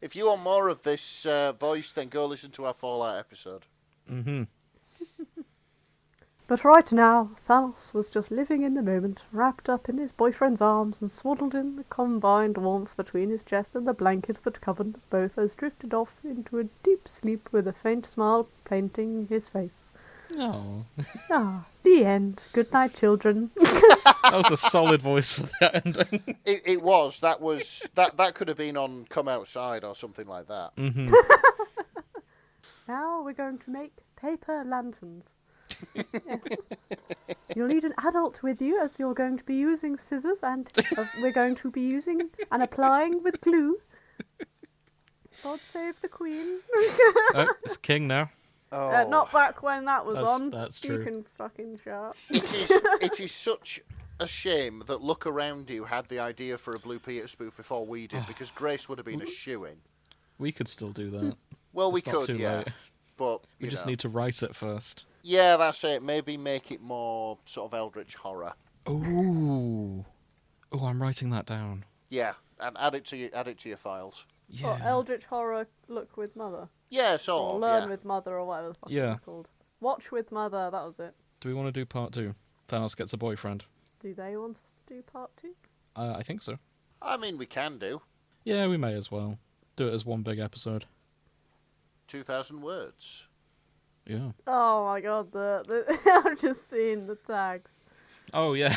If you want more of this voice, then go listen to our Fallout episode. Mm-hmm. But right now, Thanos was just living in the moment, wrapped up in his boyfriend's arms and swaddled in the combined warmth between his chest and the blanket that covered them both, as drifted off into a deep sleep with a faint smile painting his face. Oh. Ah, the end. Good night, children. That was a solid voice for that ending. It was. That could have been on Come Outside or something like that. Mm-hmm. Now we're going to make paper lanterns. Yeah. You'll need an adult with you, as you're going to be using scissors, and we're going to be using and applying with glue. God save the Queen. Oh, it's King now. Oh, Not back when that was on. That's You true. can fucking shut up. it is such a shame that Look Around You had the idea for a Blue Peter spoof before we did, because Grace would have been a shoo-in. We could still do that. Well, we It's not could, too yeah. late. But We you just know. need to write it first. Yeah, that's it. Maybe make it more sort of eldritch horror. Ooh. Oh, I'm writing that down. Yeah, and add it to your files. Yeah. Or Eldritch Horror Look with Mother. Yeah, sort Or of. Learn Yeah. with Mother, or whatever the fuck Yeah. it was called. Watch with Mother, that was it. Do we want to do part 2? Thanos gets a boyfriend. Do they want us to do part 2? I think so. I mean, we can do Yeah, we may as well. Do it as one big episode. 2,000 words. Yeah. Oh my god, I've just seen the tags. Oh, yeah.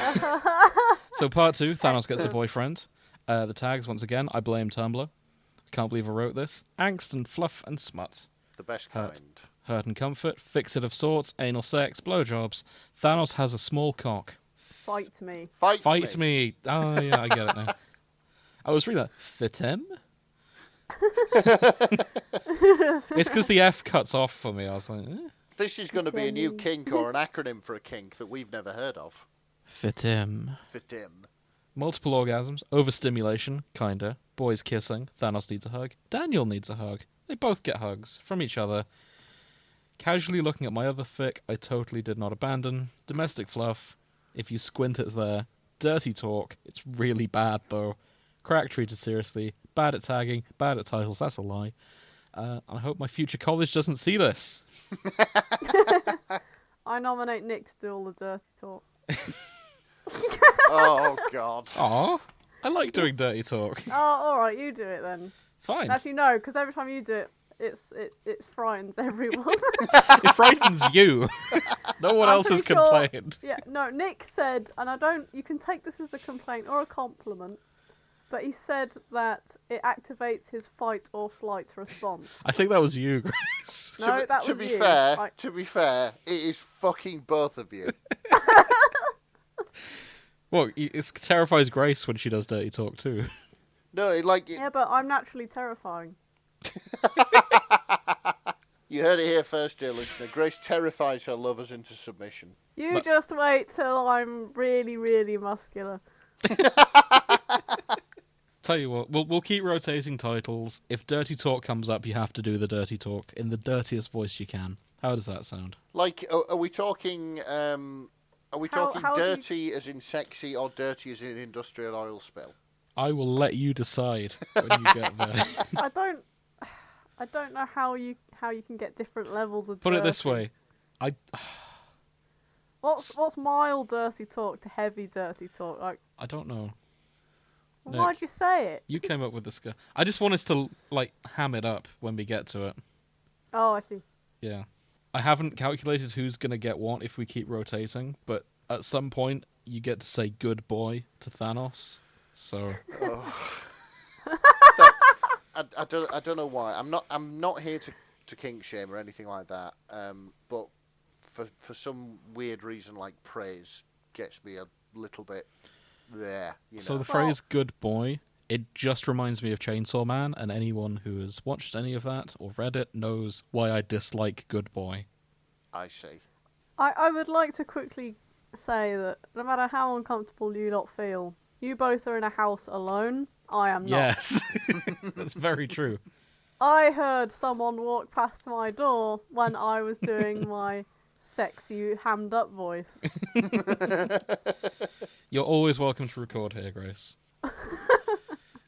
So part 2, Thanos gets a boyfriend. The tags, once again, I blame Tumblr. I can't believe I wrote this. Angst and fluff and smut. The best Hurt. kind. Hurt and comfort, fix-it of sorts, anal sex, blowjobs. Thanos has a small cock. Fight me. Fight me. Oh, yeah, I get it now. I was reading that. Fit him? It's because the F cuts off for me. I was like, This is going to be a new Pretending. kink or an acronym for a kink that we've never heard of. fit him. Fit in. Multiple orgasms, overstimulation, kinda. Boys kissing. Thanos needs a hug. Daniel needs a hug. They both get hugs from each other. Casually looking at my other fic, I totally did not abandon. Domestic fluff. If you squint, it's there. Dirty talk. It's really bad, though. Crack treated seriously. Bad at tagging. Bad at titles. That's a lie. I hope my future college doesn't see this. I nominate Nick to do all the dirty talk. Oh, God. Aw, I like doing dirty talk. Oh, alright, you do it then. Fine. Actually, no, because every time you do it, it frightens everyone. It frightens you. No one I'm else has pretty sure- complained. Yeah, no, Nick said, and you can take this as a complaint or a compliment, but he said that it activates his fight or flight response. I think that was you, Grace. No, that to was be you. fair, to be fair, it is fucking both of you. Well, it terrifies Grace when she does dirty talk too. No, Yeah, but I'm naturally terrifying. You heard it here first, dear listener. Grace terrifies her lovers into submission. You But- just wait till I'm really, really muscular. Tell you what, we'll keep rotating titles. If dirty talk comes up, you have to do the dirty talk in the dirtiest voice you can. How does that sound? Like, are we talking? Are we talking how do you- dirty as in sexy or dirty as in industrial oil spill? I will let you decide when you get there. I don't know how you can get different levels of Put it this dirty. way, What's mild dirty talk to heavy dirty talk? Like, I don't know. Nick. why'd you say it? You came up with this guy. I just want us to like ham it up when we get to it. Oh, I see. Yeah. I haven't calculated who's gonna get what if we keep rotating, but at some point you get to say good boy to Thanos. So I don't know why. I'm not here to kink shame or anything like that. But for some weird reason, like praise gets me a little bit there. You know? So the phrase good boy, it just reminds me of Chainsaw Man, and anyone who has watched any of that or read it knows why I dislike good boy. I see. I would like to quickly say that no matter how uncomfortable you lot feel, you both are in a house alone. I am not. Yes. That's very true. I heard someone walk past my door when I was doing my sexy hammed up voice. You're always welcome to record here, Grace.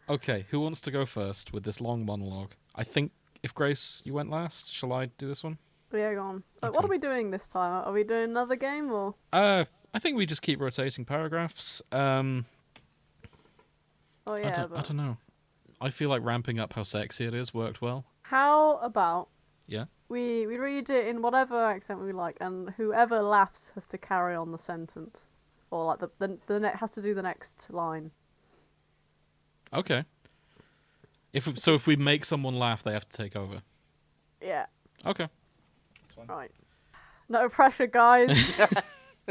Okay, who wants to go first with this long monologue? I think if Grace, you went last, shall I do this one? Yeah, go on. What Okay. are we doing this time? Are we doing another game or? I think we just keep rotating paragraphs. Oh yeah, I don't know. I feel like ramping up how sexy it is worked well. How about Yeah. we read it in whatever accent we like, and whoever laughs has to carry on the sentence, or like the has to do the next line. Okay. If we make someone laugh, they have to take over. Yeah. Okay. Right. No pressure, guys.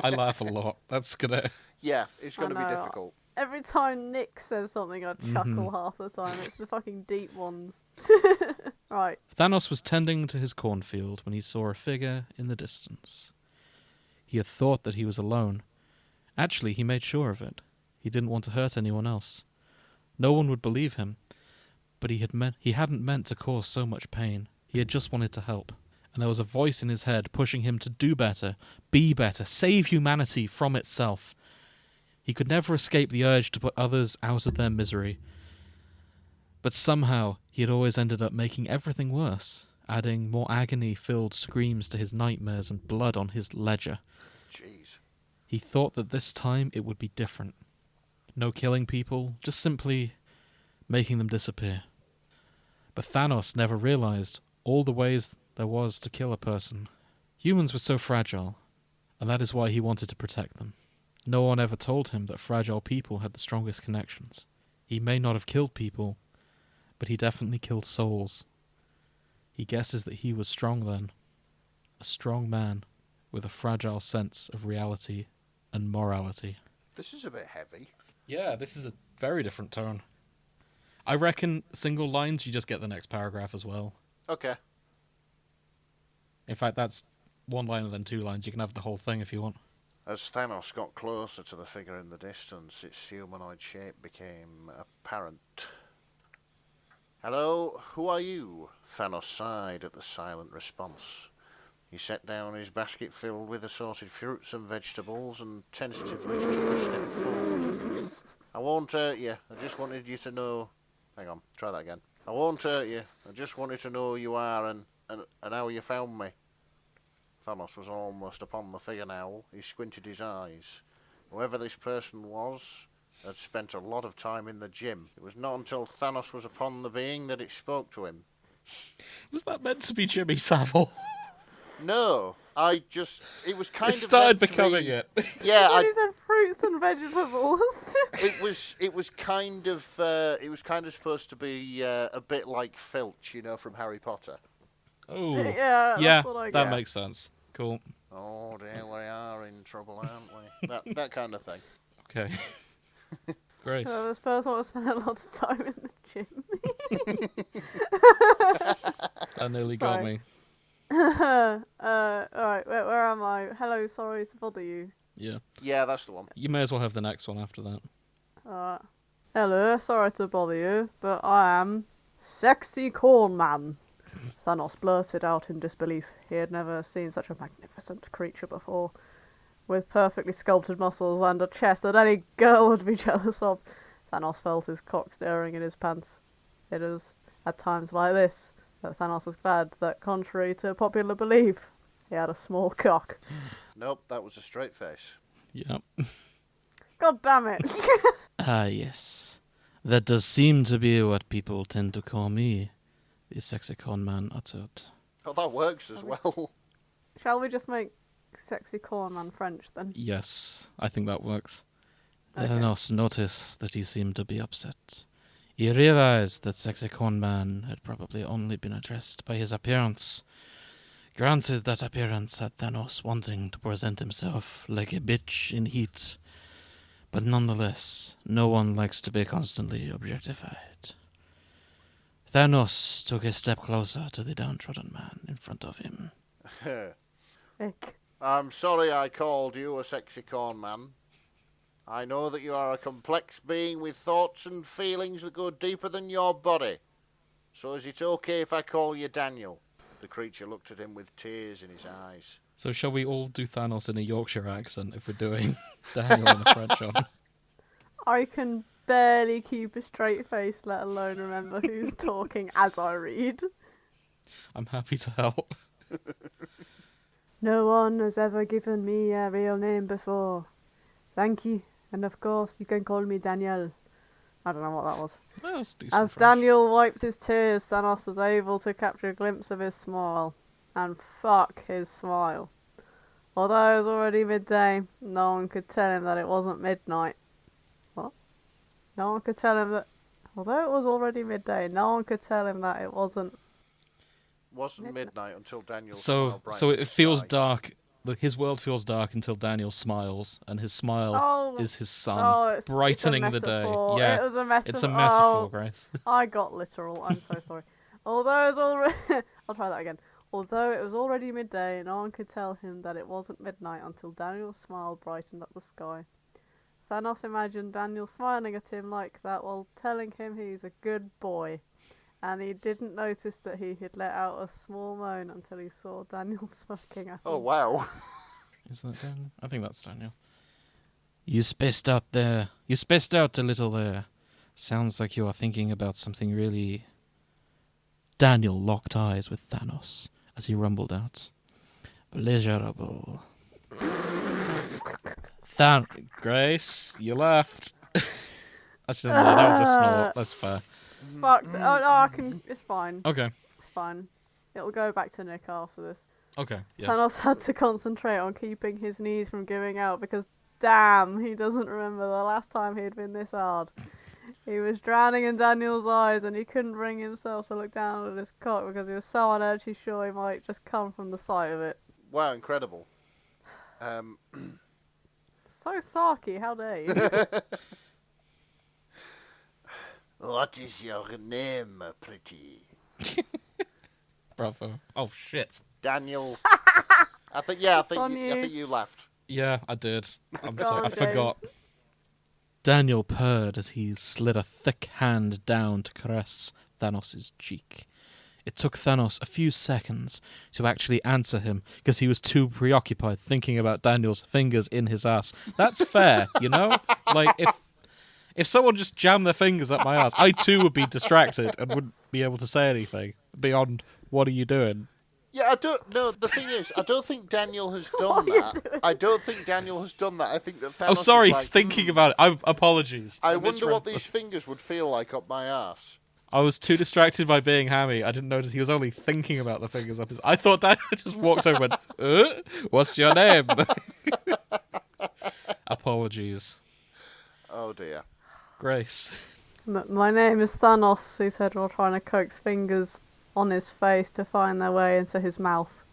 I laugh a lot. That's gonna. Yeah, it's going to be know. difficult. Every time Nick says something, I Mm-hmm. chuckle half the time. It's the fucking deep ones. Right. Thanos was tending to his cornfield when he saw a figure in the distance. He had thought that he was alone. Actually, he made sure of it. He didn't want to hurt anyone else. No one would believe him, but he hadn't meant to cause so much pain. He had just wanted to help. And there was a voice in his head pushing him to do better, be better, save humanity from itself. He could never escape the urge to put others out of their misery. But somehow, he had always ended up making everything worse, adding more agony-filled screams to his nightmares and blood on his ledger. Jeez. He thought that this time it would be different. No killing people, just simply making them disappear. But Thanos never realized all the ways there was to kill a person. Humans were so fragile, and that is why he wanted to protect them. No one ever told him that fragile people had the strongest connections. He may not have killed people, but he definitely killed souls. He guesses that he was strong then. A strong man with a fragile sense of reality and morality. This is a bit heavy. Yeah, this is a very different tone. I reckon single lines, you just get the next paragraph as well. Okay. In fact, that's one line and then two lines. You can have the whole thing if you want. As Thanos got closer to the figure in the distance, its humanoid shape became apparent. "Hello, who are you?" Thanos sighed at the silent response. He set down his basket filled with assorted fruits and vegetables and tentatively took a step forward. "I won't hurt you. I just wanted you to know..." Hang on, try that again. "I won't hurt you. I just wanted to know who you are and how you found me." Thanos was almost upon the figure now. He squinted his eyes. Whoever this person was had spent a lot of time in the gym. It was not until Thanos was upon the being that it spoke to him. Was that meant to be Jimmy Savile? No, it was kind It of started meant to becoming be, it. Yeah, When he said fruits and vegetables. it was kind of supposed to be a bit like Filch, from Harry Potter. Oh, Yeah, that's what I that get. makes sense. Cool. Oh dear, we are in trouble, aren't we? That kind of thing. Okay. Grace. So this person was spending a lot of time in the gym. That nearly got Sorry. me. Alright, where am I? Hello, sorry to bother you. Yeah. Yeah, that's the one. You may as well have the next one after that. Hello, sorry to bother you, but I am Sexy Corn Man. Thanos blurted out in disbelief. He had never seen such a magnificent creature before, with perfectly sculpted muscles and a chest that any girl would be jealous of. Thanos felt his cock stirring in his pants. It was at times like this that Thanos was glad that, contrary to popular belief, he had a small cock. Nope, that was a straight face. Yep. God damn it! Ah, yes. That does seem to be what people tend to call me, the sexy con man uttered. Oh, that works as well. Shall we just make Sexy Corn Man French then? Yes, I think that works. Okay. Thanos noticed that he seemed to be upset. He realized that sexy con man had probably only been addressed by his appearance. Granted, that appearance had Thanos wanting to present himself like a bitch in heat, but nonetheless, no one likes to be constantly objectified. Thanos took a step closer to the downtrodden man in front of him. Ick. I'm sorry I called you a sexy corn man. I know that you are a complex being with thoughts and feelings that go deeper than your body. So is it okay if I call you Daniel? The creature looked at him with tears in his eyes. So shall we all do Thanos in a Yorkshire accent if we're doing Daniel in a French one? I can barely keep a straight face, let alone remember who's talking as I read. I'm happy to help. No one has ever given me a real name before. Thank you, and of course you can call me Daniel. I don't know what that was. Well, it's decent As French. Daniel wiped his tears, Thanos was able to capture a glimpse of his smile. And fuck his smile. Although it was already midday, no one could tell him that it wasn't midnight. What? No one could tell him that... Although it was already midday, no one could tell him that it wasn't... Wasn't midnight until Daniel So it feels dark. His world feels dark until Daniel smiles, and his smile is his sun, it's brightening a the day. metaphor. Yeah, It was a metaphor. it's a metaphor, Grace. I got literal. I'm so sorry. Although it was already... I'll try that again. Although it was already midday, no one could tell him that it wasn't midnight until Daniel's smile brightened up the sky. Thanos imagined Daniel smiling at him like that while telling him he's a good boy. And he didn't notice that he had let out a small moan until he saw Daniel smirking at him. Oh, wow. Is that Daniel? I think that's Daniel. You spaced out there. You spaced out a little there. Sounds like you are thinking about something really... Daniel locked eyes with Thanos as he rumbled out. Pleasurable. Grace, you laughed. Actually, no, that was a snort. That's fair. Fuck. Oh, no, I can... It's fine. Okay. It's fine. It'll go back to Nick after this. Okay, yeah. Thanos had to concentrate on keeping his knees from giving out because, damn, he doesn't remember the last time he'd been this hard. He was drowning in Daniel's eyes and he couldn't bring himself to look down at his cock because he was so on edge he's sure he might just come from the sight of it. Wow, incredible. So sarky, how dare you? What is your name, pretty? Bravo. Oh, shit. Daniel. I think you laughed. Yeah, I did. I'm Go sorry, on, I forgot. James. Daniel purred as he slid a thick hand down to caress Thanos' cheek. It took Thanos a few seconds to actually answer him because he was too preoccupied thinking about Daniel's fingers in his ass. That's fair, you know? Like, if someone just jammed their fingers up my ass, I too would be distracted and wouldn't be able to say anything beyond, what are you doing? Yeah, I don't. No, the thing is, I don't think Daniel has done What are you that. doing? I don't think Daniel has done that. I think that Thanos Oh, sorry, is like, he's thinking about it. Apologies. I wonder misread what the- these fingers would feel like up my ass. I was too distracted by being hammy. I didn't notice he was only thinking about the fingers up his. I thought Daniel just walked over and went, what's your name? Apologies. Oh dear. Grace. My name is Thanos, he said while trying to coax fingers on his face to find their way into his mouth.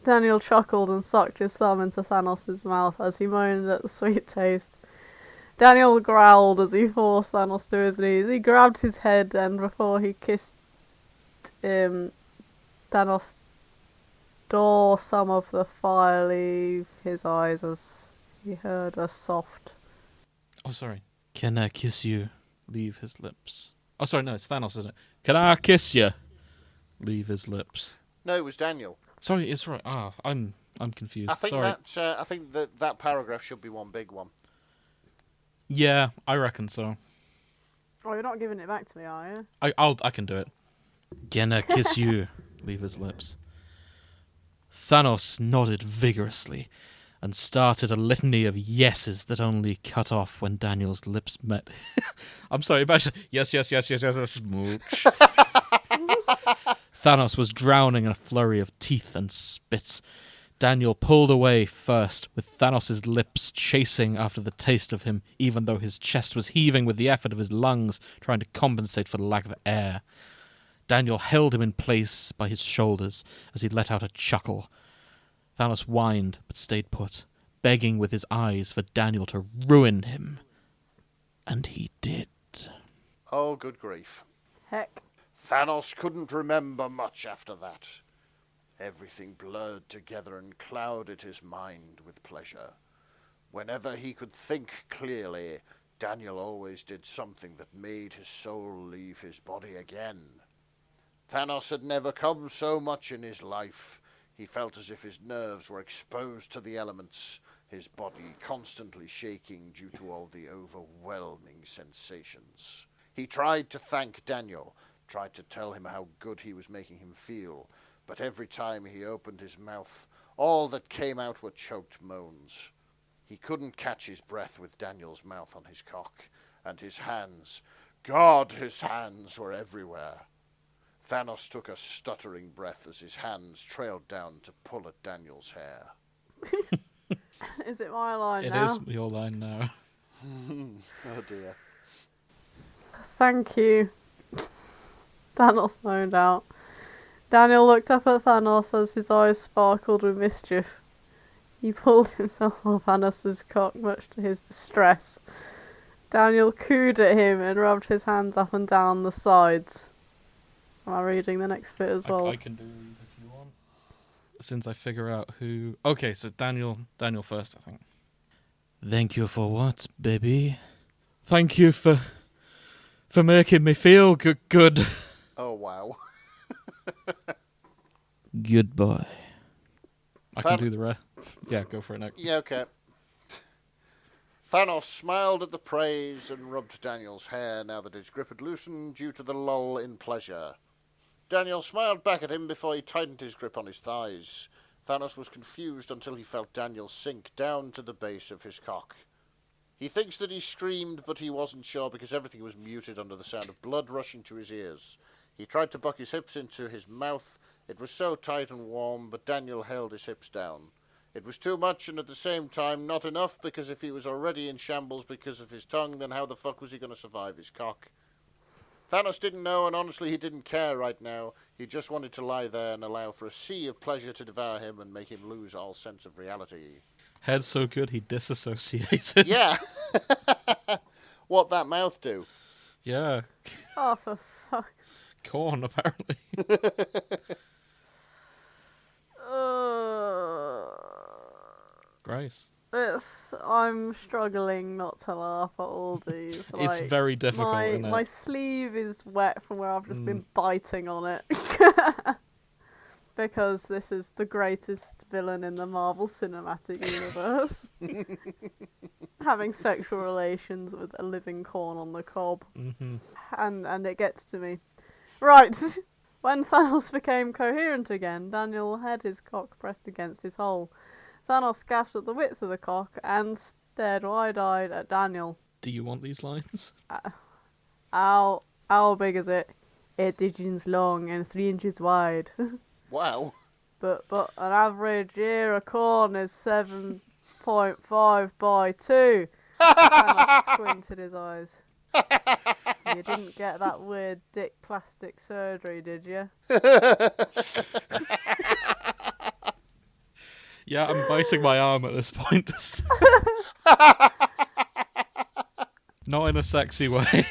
Daniel chuckled and sucked his thumb into Thanos' mouth as he moaned at the sweet taste. Daniel growled as he forced Thanos to his knees. He grabbed his head and before he kissed him, Thanos saw some of the fire leave his eyes as he heard a soft... Oh, sorry. Can I kiss you? Leave his lips. Oh, sorry, no, it's Thanos, isn't it? Can I kiss you? Leave his lips. No, it was Daniel. Sorry, it's right. I'm confused. I think sorry. I think that paragraph should be one big one. Yeah, I reckon so. Oh, you're not giving it back to me, are you? I can do it. Can I kiss you? Leave his lips. Thanos nodded vigorously and started a litany of yeses that only cut off when Daniel's lips met. I'm sorry, imagine. Yes, smooch. Thanos was drowning in a flurry of teeth and spit. Daniel pulled away first, with Thanos' lips chasing after the taste of him, even though his chest was heaving with the effort of his lungs, trying to compensate for the lack of air. Daniel held him in place by his shoulders as he let out a chuckle. Thanos whined, but stayed put, begging with his eyes for Daniel to ruin him. And he did. Oh, good grief. Heck. Thanos couldn't remember much after that. Everything blurred together and clouded his mind with pleasure. Whenever he could think clearly, Daniel always did something that made his soul leave his body again. Thanos had never come so much in his life. He felt as if his nerves were exposed to the elements, his body constantly shaking due to all the overwhelming sensations. He tried to thank Daniel, tried to tell him how good he was making him feel, but every time he opened his mouth, all that came out were choked moans. He couldn't catch his breath with Daniel's mouth on his cock, and his hands, God, his hands were everywhere. Thanos took a stuttering breath as his hands trailed down to pull at Daniel's hair. Is it my line It now? is your line now. Oh dear. Thank you. Thanos moaned out. Daniel looked up at Thanos as his eyes sparkled with mischief. He pulled himself off Thanos' cock, much to his distress. Daniel cooed at him and rubbed his hands up and down the sides. Am I reading the next bit as well? I can do these if you want. Since I figure out who... Okay, so Daniel first, I think. Thank you for what, baby? Thank you for making me feel good. Oh, wow. Good boy. I can do the rest. Yeah, go for it next. Yeah, okay. Thanos smiled at the praise and rubbed Daniel's hair now that his grip had loosened due to the lull in pleasure. Daniel smiled back at him before he tightened his grip on his thighs. Thanos was confused until he felt Daniel sink down to the base of his cock. He thinks that he screamed, but he wasn't sure because everything was muted under the sound of blood rushing to his ears. He tried to buck his hips into his mouth. It was so tight and warm, but Daniel held his hips down. It was too much and at the same time not enough, because if he was already in shambles because of his tongue, then how the fuck was he going to survive his cock? Thanos didn't know, and honestly he didn't care right now. He just wanted to lie there and allow for a sea of pleasure to devour him and make him lose all sense of reality. Head so good he disassociated. Yeah! What that mouth do? Yeah. Oh, for fuck. Corn, apparently. Grace. I'm struggling not to laugh at all these. It's very difficult, isn't it? My sleeve is wet from where I've just been biting on it. Because this is the greatest villain in the Marvel Cinematic Universe. Having sexual relations with a living corn on the cob. Mm-hmm. And it gets to me. Right. When Thanos became coherent again, Daniel had his cock pressed against his hole. Thanos gasped at the width of the cock and stared wide-eyed at Daniel. Do you want these lines? How big is it? 8 inches long and 3 inches wide. Wow. But an average ear of corn is 7.5 by 2. Thanos squinted his eyes. You didn't get that weird dick plastic surgery, did you? Yeah, I'm biting my arm at this point. Not in a sexy way.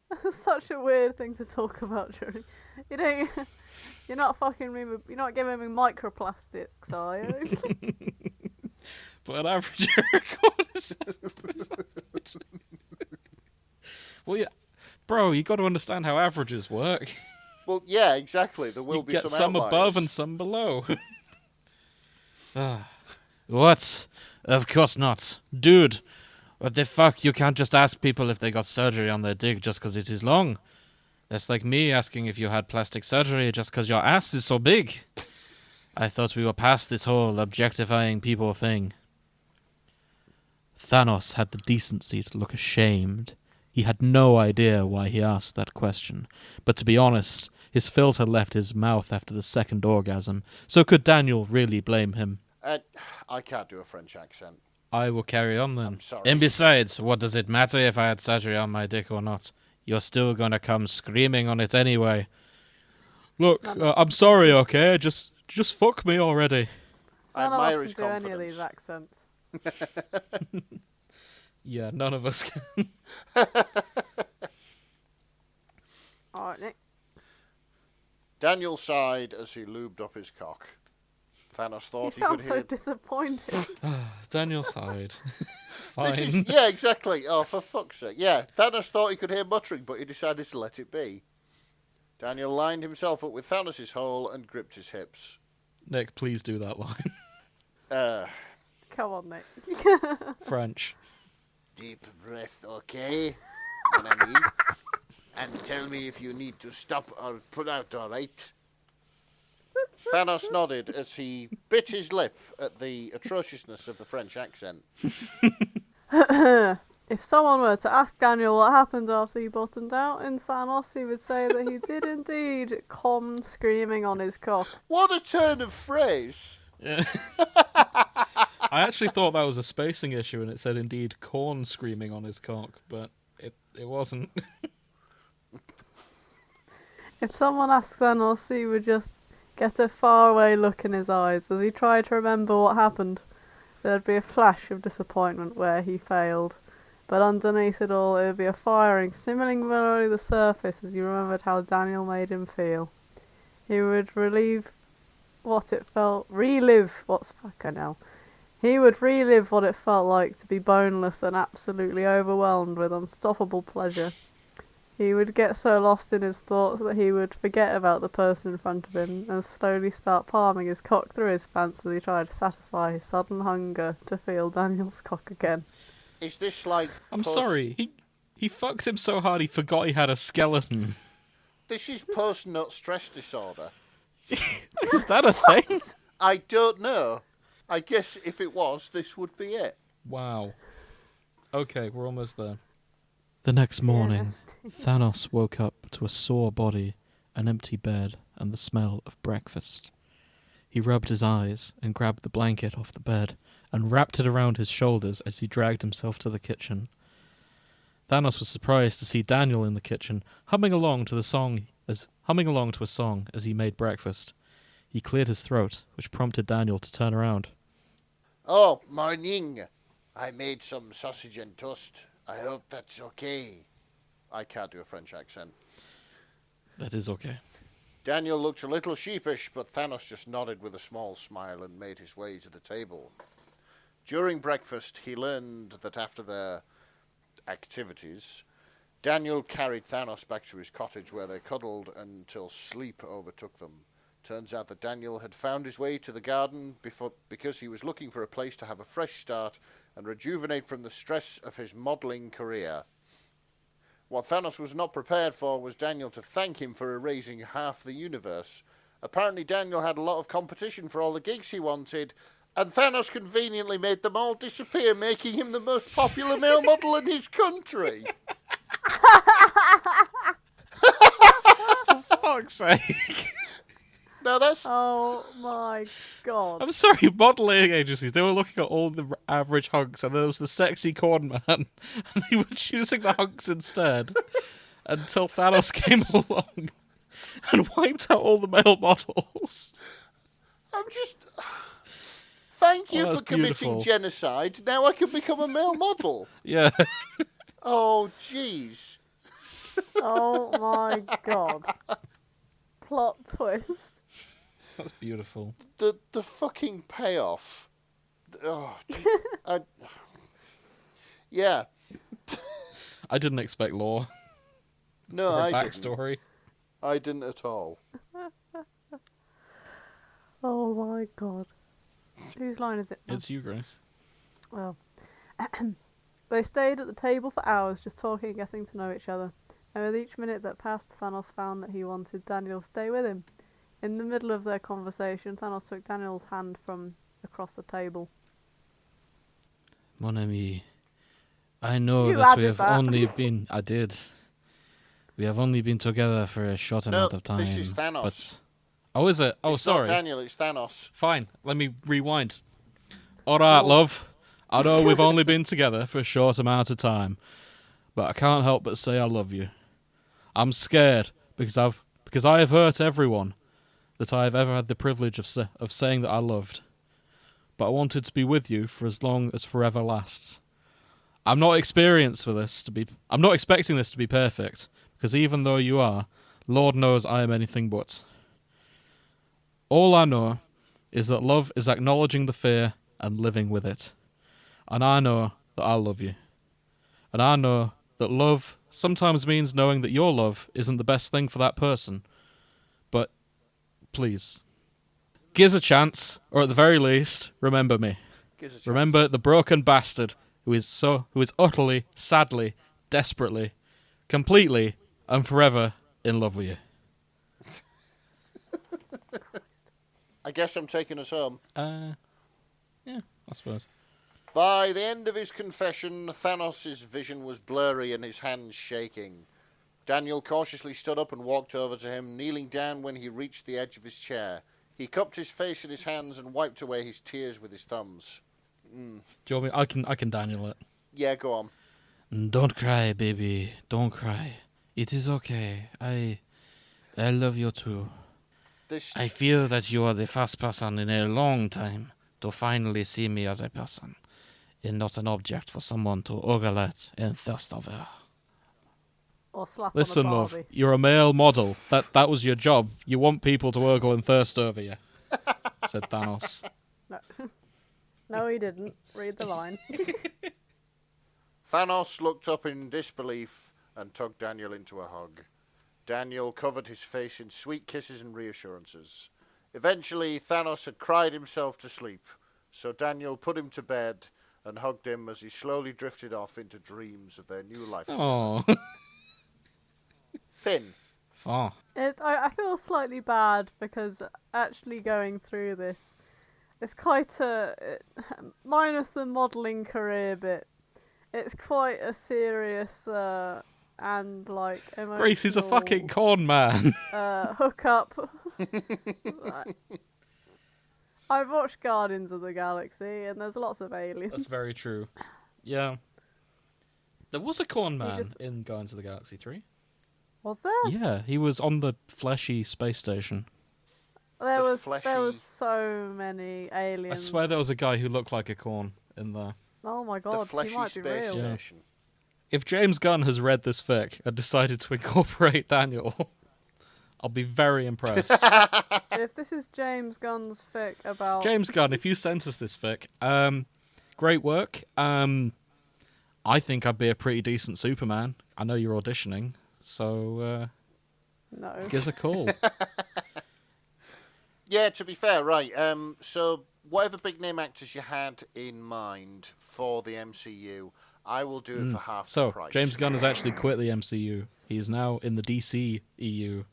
That's such a weird thing to talk about during. You don't. You're not fucking me. You're not giving me microplastics, are you? But an average record is... Well, yeah. Bro, you got to understand how averages work. Well, yeah, exactly. There will You be get some outliers. above and some below. What? Of course not. Dude, what the fuck? You can't just ask people if they got surgery on their dick just because it is long. That's like me asking if you had plastic surgery just because your ass is so big. I thought we were past this whole objectifying people thing. Thanos had the decency to look ashamed. He had no idea why he asked that question, but to be honest, his filter left his mouth after the second orgasm, so could Daniel really blame him? I can't do a French accent. I will carry on then. I'm sorry. And besides, what does it matter if I had surgery on my dick or not? You're still gonna come screaming on it anyway. Look, I'm sorry, okay? Just fuck me already. I None of admire us his can do confidence. any of these accents. Yeah, none of us can. Alright, Nick. Daniel sighed as he lubed up his cock. Thanos You thought he sound could so hear... disappointed. Daniel sighed. This is, Fine. yeah, exactly. Oh, for fuck's sake. Yeah, Thanos thought he could hear muttering, but he decided to let it be. Daniel lined himself up with Thanos' hole and gripped his hips. Nick, please do that line. Come on, Nick. French. Deep breath, okay? Mon ami? And tell me if you need to stop or pull out, all right? Thanos nodded as he bit his lip at the atrociousness of the French accent. If someone were to ask Daniel what happened after he bottomed out in Thanos, he would say that he did indeed come screaming on his cock. What a turn of phrase! Yeah. I actually thought that was a spacing issue and it said indeed corn screaming on his cock, but it wasn't. If someone asked Thanos, he would just get a faraway look in his eyes as he tried to remember what happened. There'd be a flash of disappointment where he failed, but underneath it all, it would be a firing simmering below the surface as he remembered how Daniel made him feel. He would relive what it felt like to be boneless and absolutely overwhelmed with unstoppable pleasure. He would get so lost in his thoughts that he would forget about the person in front of him and slowly start palming his cock through his pants as he tried to satisfy his sudden hunger to feel Daniel's cock again. Is this like... I'm sorry, he fucked him so hard he forgot he had a skeleton. This is post-nut stress disorder. Is that a thing? I don't know. I guess if it was, this would be it. Wow. Okay, we're almost there. The next morning, Thanos woke up to a sore body, an empty bed, and the smell of breakfast. He rubbed his eyes and grabbed the blanket off the bed and wrapped it around his shoulders as he dragged himself to the kitchen. Thanos was surprised to see Daniel in the kitchen, humming along to a song as he made breakfast. He cleared his throat, which prompted Daniel to turn around. Oh, morning. I made some sausage and toast. I hope that's okay. I can't do a French accent. That is okay. Daniel looked a little sheepish, but Thanos just nodded with a small smile and made his way to the table. During breakfast, he learned that after their activities, Daniel carried Thanos back to his cottage where they cuddled until sleep overtook them. Turns out that Daniel had found his way to the garden because he was looking for a place to have a fresh start and rejuvenate from the stress of his modelling career. What Thanos was not prepared for was Daniel to thank him for erasing half the universe. Apparently Daniel had a lot of competition for all the gigs he wanted, and Thanos conveniently made them all disappear, making him the most popular male model in his country. For fuck's sake. Now that's... Oh my god. I'm sorry, modelling agencies, they were looking at all the average hunks, and there was the sexy corn man, and they were choosing the hunks instead, until Thanos came along and wiped out all the male models. I'm just... Thank you that's for committing beautiful. genocide. Now I can become a male model. Yeah. Oh, jeez. Oh my god. Plot twist. That's beautiful. The fucking payoff. Oh, yeah. I didn't expect lore No, or a I didn't. backstory. I didn't at all. Oh my god. Whose line is it now? It's you, Grace. Well, they stayed at the table for hours just talking and getting to know each other. And with each minute that passed, Thanos found that he wanted Daniel to stay with him. In the middle of their conversation, Thanos took Daniel's hand from across the table. Mon ami, I know You that we added have that. only been... I did. We have only been together for a short amount of time. this is Thanos. But... Oh, is it? Oh, It's sorry. not Daniel, it's Thanos. Fine, let me rewind. Alright, love. I know we've only been together for a short amount of time, but I can't help but say I love you. I'm scared because I have hurt everyone that I have ever had the privilege of saying that I loved. But I wanted to be with you for as long as forever lasts. I'm not experienced for this I'm not expecting this to be perfect, because even though you are, Lord knows I am anything but. All I know is that love is acknowledging the fear and living with it. And I know that I love you. And I know that love sometimes means knowing that your love isn't the best thing for that person. But, please, give us a chance, or at the very least, remember me. Gives a chance. Remember the broken bastard who is utterly, sadly, desperately, completely, and forever in love with you. I guess I'm taking us home. Yeah, I suppose. By the end of his confession, Thanos' vision was blurry and his hands shaking. Daniel cautiously stood up and walked over to him, kneeling down when he reached the edge of his chair. He cupped his face in his hands and wiped away his tears with his thumbs. Do you want me? I can Daniel it. Yeah, go on. Don't cry, baby. Don't cry. It is okay. I love you too. I feel that you are the first person in a long time to finally see me as a person, and not an object for someone to ogle at and thirst over. Or slap Listen, on a love, Barbie. you're a male model. That was your job. You want people to ogle and thirst over you, said Thanos. No. No, he didn't. Read the line. Thanos looked up in disbelief and tugged Daniel into a hug. Daniel covered his face in sweet kisses and reassurances. Eventually, Thanos had cried himself to sleep, so Daniel put him to bed and hugged him as he slowly drifted off into dreams of their new life together. Oh, Finn. oh. I feel slightly bad because actually going through this, it's quite minus the modelling career bit, it's quite a serious and like emotional... Gracie's a fucking con man. hookup. I've watched Guardians of the Galaxy and there's lots of aliens. That's very true. Yeah. There was a corn man just- in Guardians of the Galaxy 3. Was there? Yeah, he was on the fleshy space station. There The was fleshy- so many aliens. I swear there was a guy who looked like a corn in there. Oh my The god, he fleshy might be space real. Yeah. station. If James Gunn has read this fic and decided to incorporate Daniel, I'll be very impressed. If this is James Gunn's fic about... James Gunn, if you sent us this fic, great work. I think I'd be a pretty decent Superman. I know you're auditioning, so No. give us a call. Yeah, to be fair, right. So, whatever big name actors you had in mind for the MCU, I will do it for half the So, price. James Gunn has actually quit the MCU. He's now in the DC EU.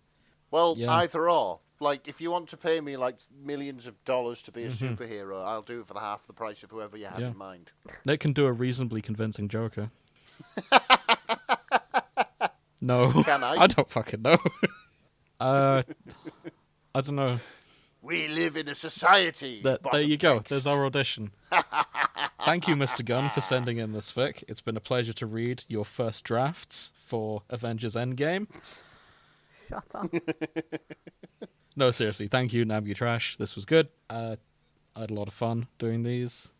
Well, Yeah. either or. Like, if you want to pay me like millions of dollars to be a superhero, I'll do it for the half the price of whoever you had in mind. Nick can do a reasonably convincing Joker. No. Can I? I don't fucking know. I don't know. We live in a society. There you go. Text. There's our audition. Thank you, Mr. Gunn, for sending in this fic. It's been a pleasure to read your first drafts for Avengers Endgame. Shut up. No, seriously, thank you, Nabgy Trash. This was good. I had a lot of fun doing these.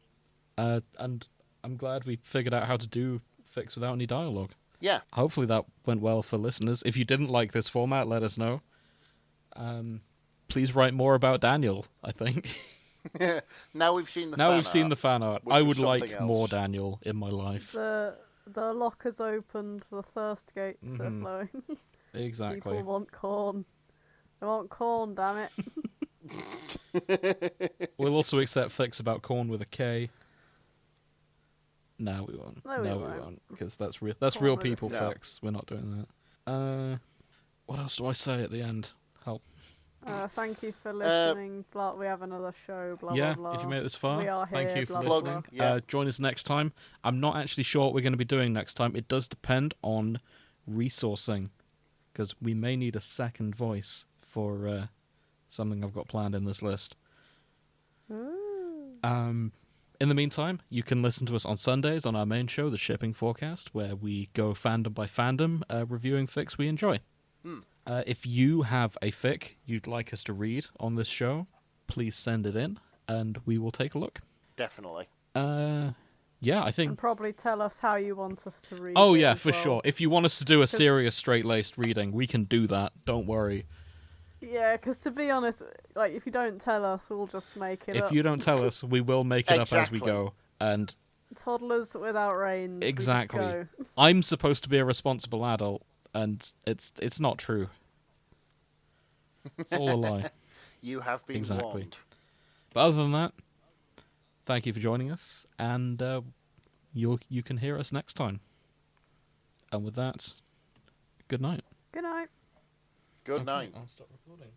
And I'm glad we figured out how to do fics without any dialogue. Yeah. Hopefully that went well for listeners. If you didn't like this format, let us know. Please write more about Daniel, I think. Now we've seen the fan art. which I was would like something else. more Daniel in my life. The lockers opened, the thirst gates are flowing. Exactly. People want corn. They want corn, damn it. We'll also accept fics about corn with a K. No, we won't. No, we won't. Because that's real. That's Corn real with a people C. fics. We're not doing that. What else do I say at the end? Help. Thank you for listening. Blah, we have another show. Blah Yeah, blah blah. if you made it this far, We are thank here, you for blah, blah, listening. blah. Yeah. Join us next time. I'm not actually sure what we're going to be doing next time. It does depend on resourcing, because we may need a second voice for something I've got planned in this list. Ooh. In the meantime, you can listen to us on Sundays on our main show, The Shipping Forecast, where we go fandom by fandom, reviewing fics we enjoy. If you have a fic you'd like us to read on this show, please send it in, and we will take a look. Definitely. Yeah, I think... And probably tell us how you want us to read. Oh, it yeah, as for well. sure. If you want us to do a serious, straight-laced reading, we can do that. Don't worry. Yeah, because to be honest, like if you don't tell us, we'll just make it up. If you don't tell us, we will make it up as we go. And Toddlers without reins. we just exactly. go. I'm supposed to be a responsible adult, and it's not true. It's all a lie. You have been Exactly. warned. But other than that, thank you for joining us, and you can hear us next time. And with that, good night. Good night. Good Okay, night. I'll stop recording.